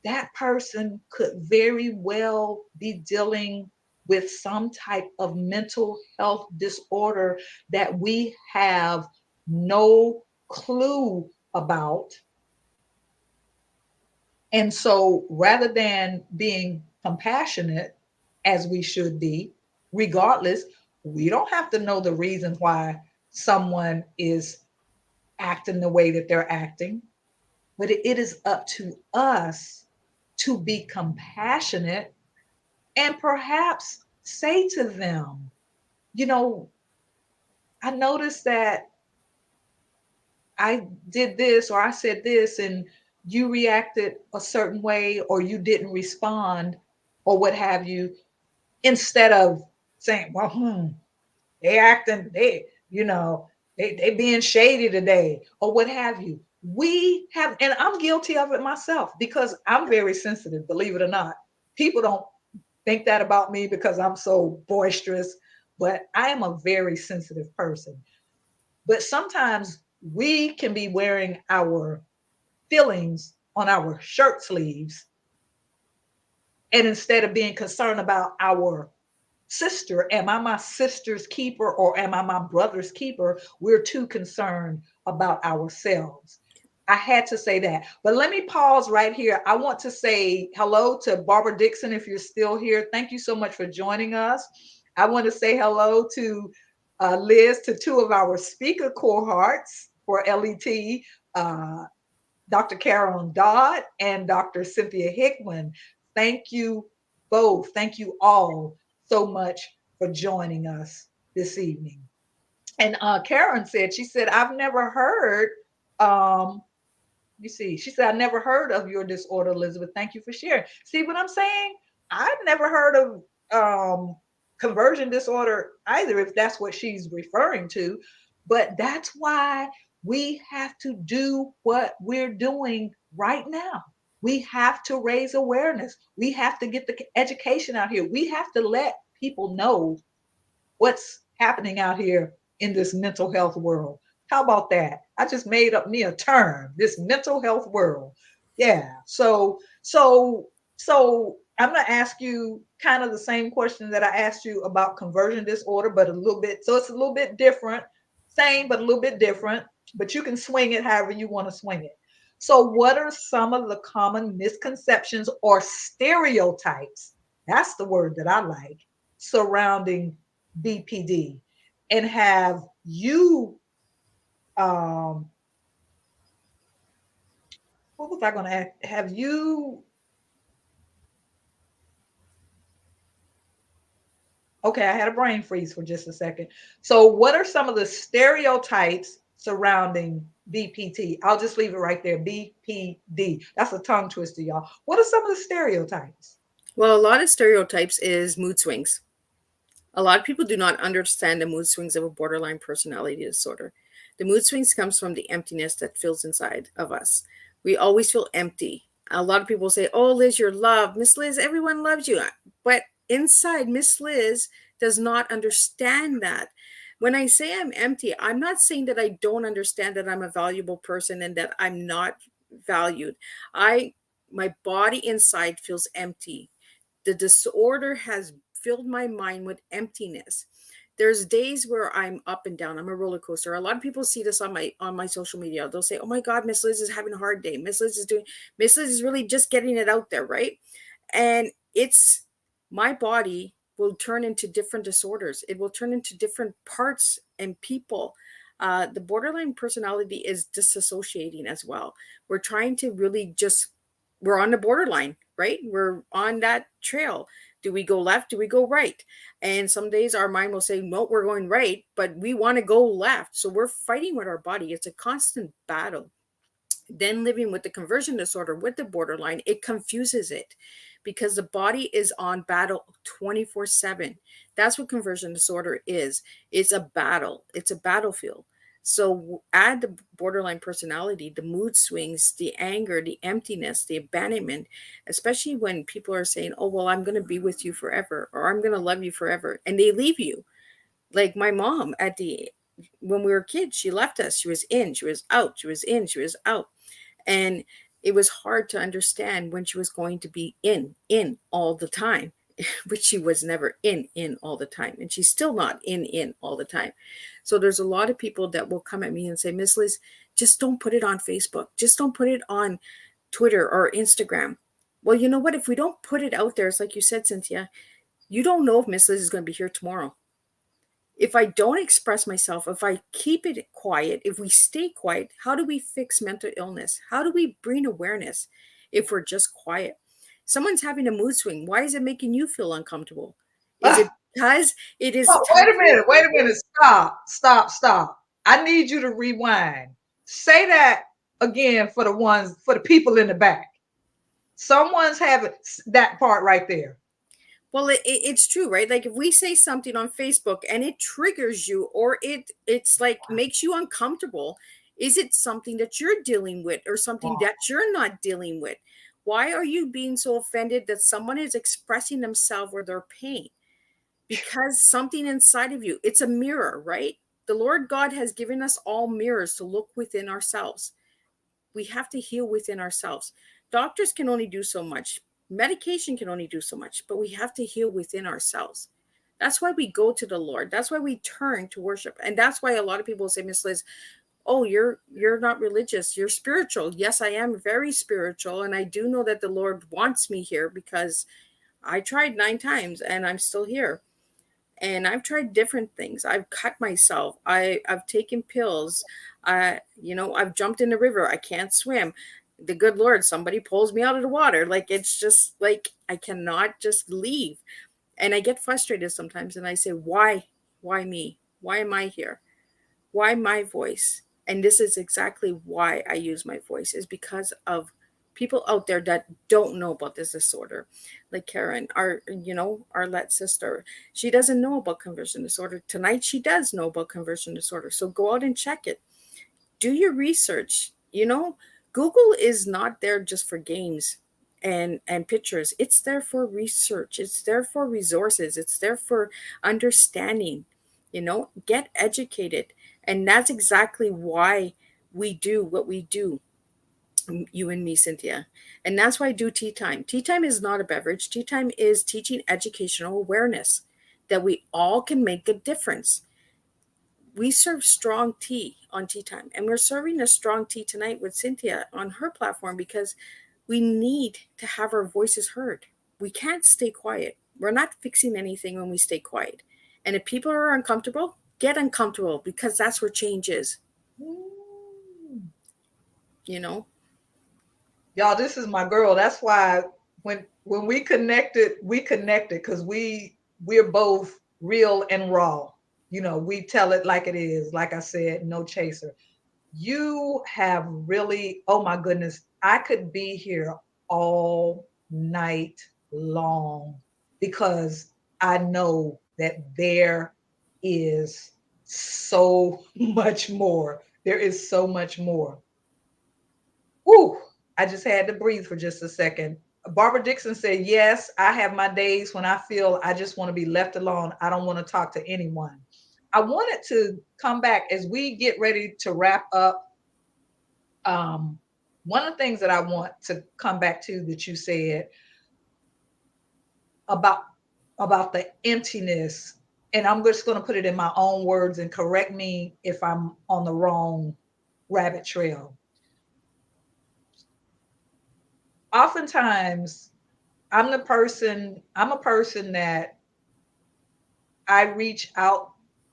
that person could very well be dealing with some type of mental health disorder that we have no clue about. And so rather than being compassionate, as we should be, regardless, we don't have to know the reason why someone is acting the way that they're acting, but it is up to us to be compassionate and perhaps say to them, you know, I noticed that I did this or I said this and you reacted a certain way or you didn't respond or what have you, instead of saying, well, they acting, they being shady today or what have you. We have, and I'm guilty of it myself because I'm very sensitive, believe it or not. People don't think that about me because I'm so boisterous, but I am a very sensitive person. But sometimes we can be wearing our feelings on our shirt sleeves. And instead of being concerned about our sister, am I my sister's keeper or am I my brother's keeper? We're too concerned about ourselves. I had to say that. But let me pause right here. I want to say hello to Barbara Dixon if you're still here. Thank you so much for joining us. I want to say hello to Liz, to two of our speaker cohorts for LET, uh, Dr. Carolyn Dodd and Dr. Cynthia Hickman. Thank you both. Thank you all so much for joining us this evening. And Karen said, she said, I've never heard, you see, she said, I never heard of your disorder, Elizabeth. Thank you for sharing. See what I'm saying? I've never heard of conversion disorder either, if that's what she's referring to. But that's why we have to do what we're doing right now. We have to raise awareness. We have to get the education out here. We have to let people know what's happening out here in this mental health world. How about that? I just made up me a term, this mental health world. Yeah. So I'm going to ask you kind of the same question that I asked you about conversion disorder, but a little bit. So it's a little bit different, same, but a little bit different, but you can swing it however you want to swing it. So what are some of the common misconceptions or stereotypes? That's the word that I like, surrounding BPD. And have you, what was I going to ask? Have you, okay, I had a brain freeze for just a second. So, what are some of the stereotypes surrounding BPT? I'll just leave it right there. BPD. That's a tongue twister, y'all. What are some of the stereotypes? Well, a lot of stereotypes is mood swings. A lot of people do not understand the mood swings of a borderline personality disorder. The mood swings comes from the emptiness that fills inside of us. We always feel empty. A lot of people say, "Oh, Liz, you're loved. Miss Liz, everyone loves you." But inside, Miss Liz does not understand that. When I say I'm empty, I'm not saying that I don't understand that I'm a valuable person and that I'm not valued. I my body inside feels empty. The disorder has filled my mind with emptiness. There's days where I'm up and down. I'm a roller coaster. A lot of people see this on my social media. They'll say, "Oh my God, Miss Liz is having a hard day. Miss Liz is really just getting it out there, right?" And it's my body will turn into different disorders. It will turn into different parts and people. The borderline personality is disassociating as well. We're trying to really just, we're on the borderline, right? We're on that trail. Do we go left? Do we go right? And some days our mind will say, no, we're going right, but we want to go left. So we're fighting with our body. It's a constant battle. Then living with the conversion disorder with the borderline, it confuses it because the body is on battle 24/7. That's what conversion disorder is. It's a battle, it's a battlefield. So add the borderline personality, the mood swings, the anger, the emptiness, the abandonment, especially when people are saying, "Oh, well, I'm going to be with you forever," or "I'm going to love you forever," and they leave you. Like my mom at the when we were kids, she left us. She was in, she was out, she was in, she was out. And it was hard to understand when she was going to be in all the time, but she was never in all the time. And she's still not in all the time. So there's a lot of people that will come at me and say, "Miss Liz, just don't put it on Facebook. Just don't put it on Twitter or Instagram." Well, you know what? If we don't put it out there, it's like you said, Cynthia, you don't know if Miss Liz is going to be here tomorrow. If I don't express myself, if I keep it quiet, if we stay quiet, how do we fix mental illness? How do we bring awareness if we're just quiet? Someone's having a mood swing. Why is it making you feel uncomfortable? Is it Ah, because it is oh, wait a minute. Wait a temporary? minute. Stop. Stop. Stop. I need you to rewind. Say that again for for the people in the back. Someone's having that part right there. Well, it's true, right? Like if we say something on Facebook and it triggers you, or it's like makes you uncomfortable, is it something that you're dealing with or something Wow. that you're not dealing with? Why are you being so offended that someone is expressing themselves or their pain? Because something inside of you, it's a mirror, right? The Lord God has given us all mirrors to look within ourselves. We have to heal within ourselves. Doctors can only do so much. Medication can only do so much, but we have to heal within ourselves. That's why we go to the Lord. That's why we turn to worship. And that's why a lot of people say, "Miss Liz, oh, you're not religious. You're spiritual." Yes, I am very spiritual. And I do know that the Lord wants me here because I tried 9 times and I'm still here. And I've tried different things. I've cut myself. I've taken pills. I've jumped in the river. I can't swim. The good Lord, somebody pulls me out of the water. Like, it's just like, I cannot just leave. And I get frustrated sometimes and I say, why me? Why am I here? Why my voice? And this is exactly why I use my voice, is because of people out there that don't know about this disorder. Like Karen, our let sister, she doesn't know about conversion disorder. Tonight she does know about conversion disorder. So go out and check it. Do your research. Google is not there just for games and pictures. It's there for research. It's there for resources. It's there for understanding. Get educated. And that's exactly why we do what we do, you and me, Cynthia. And that's why I do tea time. Tea time is not a beverage. Tea time is teaching educational awareness, that we all can make a difference. We serve strong tea on tea time, and we're serving a strong tea tonight with Cynthia on her platform, because we need to have our voices heard. We can't stay quiet. We're not fixing anything when we stay quiet. And if people are uncomfortable, get uncomfortable, because that's where change is. Mm. you know Y'all, this is my girl. That's why when we connected because we're both real and raw. We tell it like it is. Like I said, no chaser. You have really, oh my goodness, I could be here all night long because I know that there is so much more. There is so much more. Whew, I just had to breathe for just a second. Barbara Dixon said, yes, I have my days when I feel I just want to be left alone. I don't want to talk to anyone. I wanted to come back as we get ready to wrap up. um, One of the things that I want to come back to that you said about the emptiness, and I'm just going to put it in my own words and correct me if I'm on the wrong rabbit trail. Oftentimes, I'm a person that I reach out,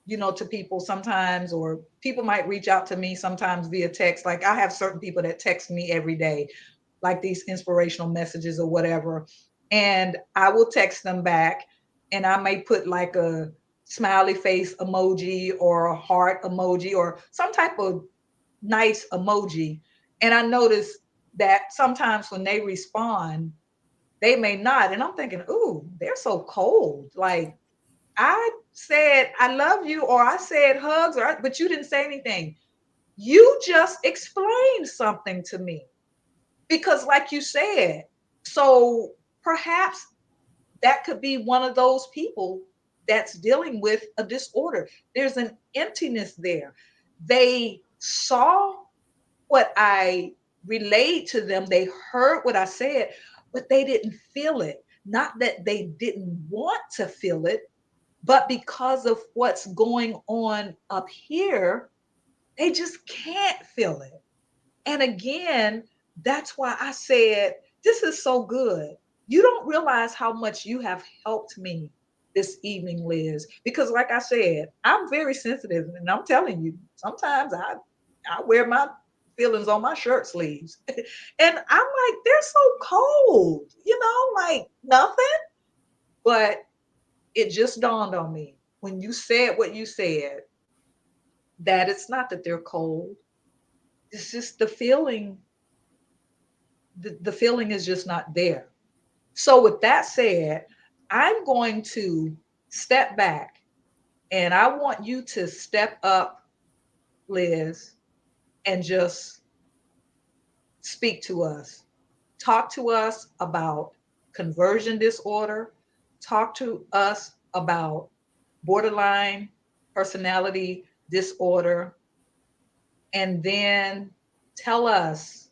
to people sometimes, or people might reach out to me sometimes via text. Like I have certain people that text me every day, like these inspirational messages or whatever. And I will text them back and I may put like a smiley face emoji or a heart emoji or some type of nice emoji. And I notice that sometimes when they respond, they may not. And I'm thinking, ooh, they're so cold. Like I said, I love you, or I said hugs, but you didn't say anything. You just explained something to me because like you said, so perhaps that could be one of those people that's dealing with a disorder. There's an emptiness there. They saw what I relayed to them, they heard what I said, but they didn't feel it. Not that they didn't want to feel it, but because of what's going on up here, they just can't feel it. And again, that's why I said, this is so good. You don't realize how much you have helped me this evening, Liz, because like I said, I'm very sensitive and I'm telling you, sometimes I wear my feelings on my shirt sleeves. And I'm like, they're so cold, like nothing. But it just dawned on me when you said what you said, that it's not that they're cold. It's just the feeling, the feeling is just not there. So, with that said, I'm going to step back and I want you to step up, Liz, and just speak to us. Talk to us about conversion disorder. Talk to us about borderline personality disorder. And then tell us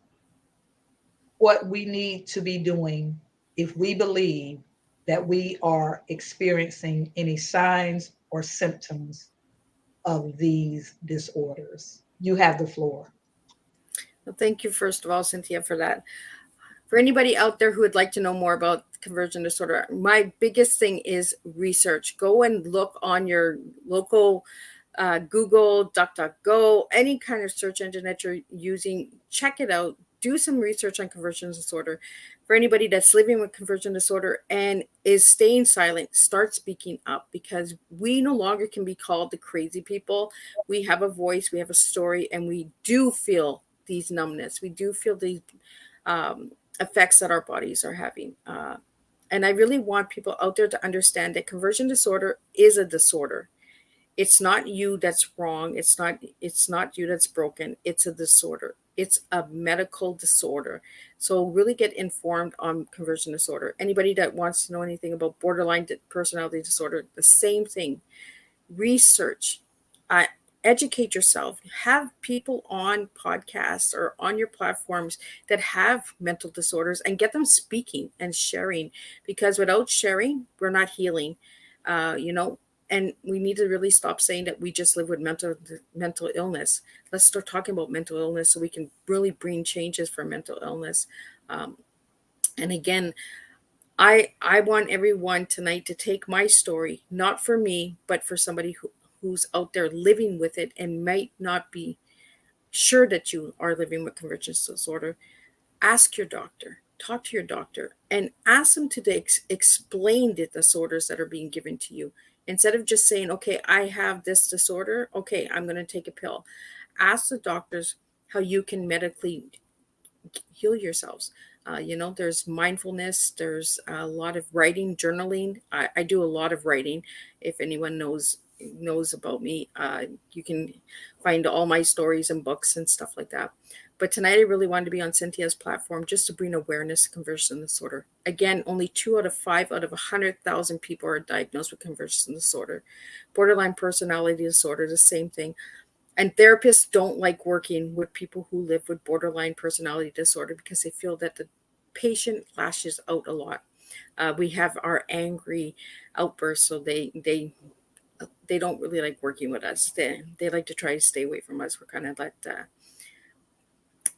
what we need to be doing if we believe that we are experiencing any signs or symptoms of these disorders. You have the floor. well, thank you, first of all, Cynthia, for that. For anybody out there who would like to know more about conversion disorder, my biggest thing is research. Go and look on your local Google, DuckDuckGo, any kind of search engine that you're using, check it out. Do some research on conversion disorder. For anybody that's living with conversion disorder and is staying silent, start speaking up, because we no longer can be called the crazy people. We have a voice, we have a story, and we do feel these numbness. We do feel these effects that our bodies are having. And I really want people out there to understand that conversion disorder is a disorder. It's not you that's wrong. It's not you that's broken. It's a disorder. It's a medical disorder. So really get informed on conversion disorder. Anybody that wants to know anything about borderline personality disorder, the same thing. Research, uh, educate yourself. Have people on podcasts or on your platforms that have mental disorders, and get them speaking and sharing, because without sharing, we're not healing. You know, and we need to really stop saying that we just live with mental illness. Let's start talking about mental illness so we can really bring changes for mental illness. Um, and again, I want everyone tonight to take my story, not for me, but for somebody who's out there living with it and might not be sure that you are living with conversion disorder. Ask your doctor, talk to your doctor, and ask them to explain the disorders that are being given to you. Instead of just saying, okay, I have this disorder, okay, I'm going to take a pill. Ask the doctors how you can medically heal yourselves. There's mindfulness, there's a lot of writing, journaling. I do a lot of writing. If anyone knows about me, you can find all my stories and books and stuff like that. But tonight I really wanted to be on Cynthia's platform just to bring awareness to conversion disorder. Again, only 2 out of 5 out of 100,000 people are diagnosed with conversion disorder. Borderline personality disorder, the same thing. And therapists don't like working with people who live with borderline personality disorder because they feel that the patient lashes out a lot. We have our angry outbursts, so they don't really like working with us. They like to try to stay away from us. We're kind of like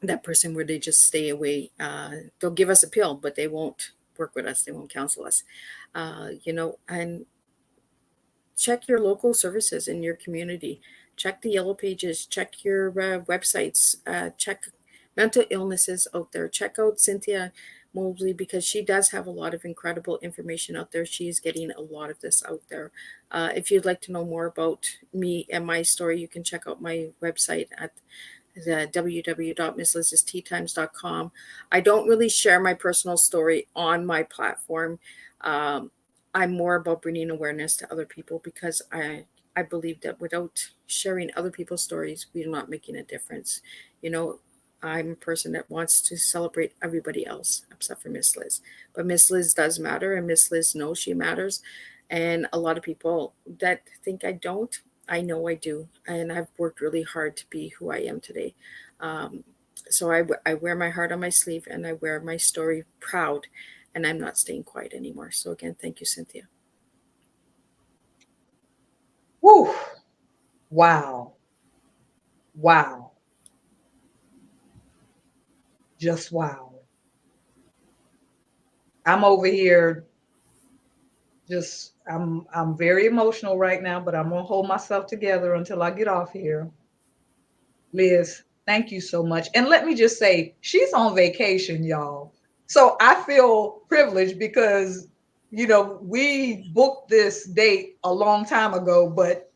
that person where they just stay away. They'll give us a pill, but they won't work with us. They won't counsel us. And check your local services in your community. Check the yellow pages. Check your websites. Check mental illnesses out there. Check out Cynthia Mobley, because she does have a lot of incredible information out there. She is getting a lot of this out there. If you'd like to know more about me and my story, you can check out my website at the www.misslizsteatimes.com. I don't really share my personal story on my platform. Um, I'm more about bringing awareness to other people, because I believe that without sharing other people's stories, we're not making a difference. You know, I'm a person that wants to celebrate everybody else except for Miss Liz. But Miss Liz does matter, and Miss Liz knows she matters. And a lot of people that think I don't, I know I do. And I've worked really hard to be who I am today. Um, so I wear my heart on my sleeve, and I wear my story proud, and I'm not staying quiet anymore. So again, thank you, Cynthia. Whew. Wow. Wow. Just wow. I'm over here just I'm very emotional right now, but I'm gonna hold myself together until I get off here. Liz, thank you so much. And let me just say, she's on vacation, y'all. So I feel privileged because, we booked this date a long time ago, but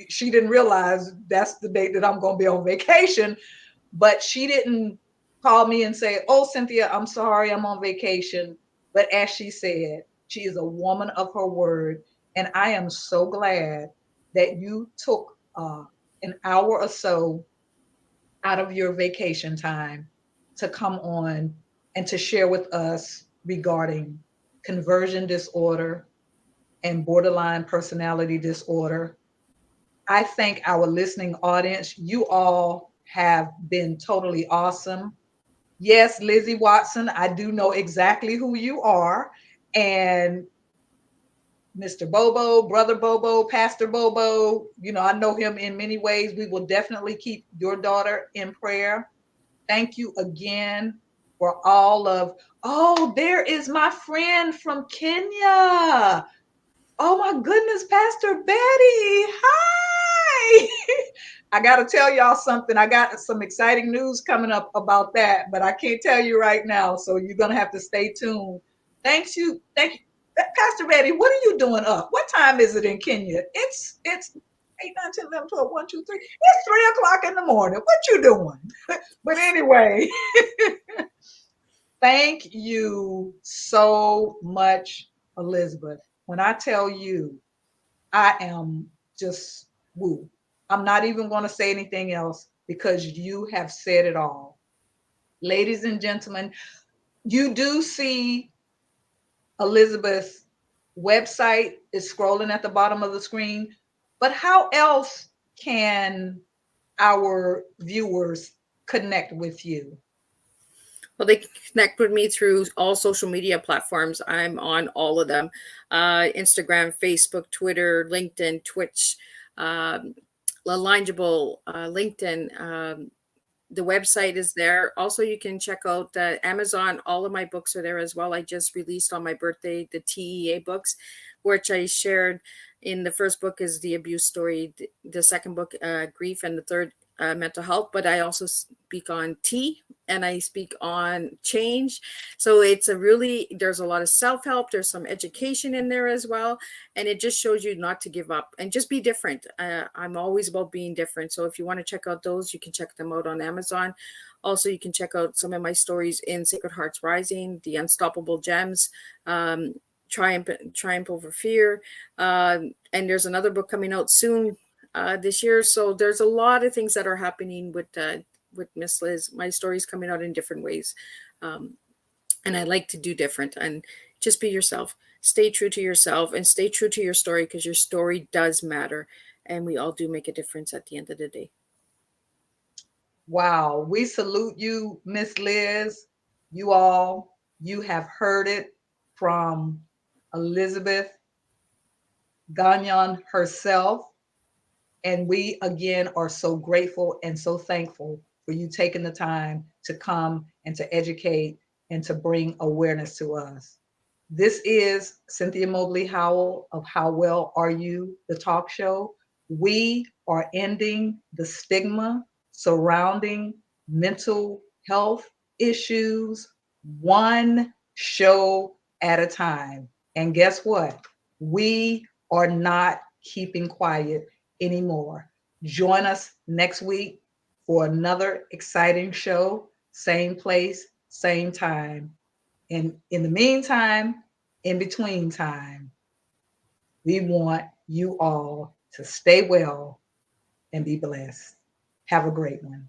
she didn't realize that's the date that I'm going to be on vacation. But she didn't call me and say, "Oh, Cynthia, I'm sorry, I'm on vacation." But as she said, she is a woman of her word. And I am so glad that you took an hour or so out of your vacation time to come on and to share with us regarding conversion disorder and borderline personality disorder. I thank our listening audience. You all have been totally awesome. Yes, Lizzie Watson, I do know exactly who you are. And Mr. Bobo, Brother Bobo, Pastor Bobo, I know him in many ways. We will definitely keep your daughter in prayer. Thank you again for all of, oh, there is my friend from Kenya. Oh my goodness, Pastor Betty. Hi. Hey, I got to tell y'all something. I got some exciting news coming up about that, but I can't tell you right now. So you're going to have to stay tuned. Thanks you. Thank you. Pastor Betty, what are you doing up? What time is it in Kenya? It's 8, 9, 10, 11, 12, 1, 2, 3. It's 3 o'clock in the morning. What you doing? But anyway, thank you so much, Elizabeth. When I tell you, I am just woo. I'm not even going to say anything else because you have said it all. Ladies and gentlemen, you do see Elizabeth's website is scrolling at the bottom of the screen, but how else can our viewers connect with you? Well, they can connect with me through all social media platforms. I'm on all of them: Instagram, Facebook, Twitter, LinkedIn, Twitch, um, Alignable, LinkedIn. The website is there. Also, you can check out Amazon. All of my books are there as well. I just released on my birthday the TEA books, which I shared. In the first book is the abuse story, the second book, grief, and the third, mental health. But I also speak on tea, and I speak on change. So there's a lot of self-help. There's some education in there as well. And it just shows you not to give up and just be different. I'm always about being different. So if you want to check out those, you can check them out on Amazon. Also, you can check out some of my stories in Sacred Hearts Rising, The Unstoppable Gems, um, Triumph Over Fear. And there's another book coming out soon this year. So there's a lot of things that are happening with Miss Liz. My story's coming out in different ways. And I like to do different, and just be yourself. Stay true to yourself and stay true to your story, because your story does matter. And we all do make a difference at the end of the day. Wow, we salute you, Miss Liz. You all, you have heard it from Elizabeth Gagnon herself. And we again are so grateful and so thankful for you taking the time to come and to educate and to bring awareness to us. This is Cynthia Mobley Howell of How Well Are You, the talk show. We are ending the stigma surrounding mental health issues one show at a time. And guess what? We are not keeping quiet anymore. Join us next week for another exciting show, same place, same time. And in the meantime, in between time, we want you all to stay well and be blessed. Have a great one.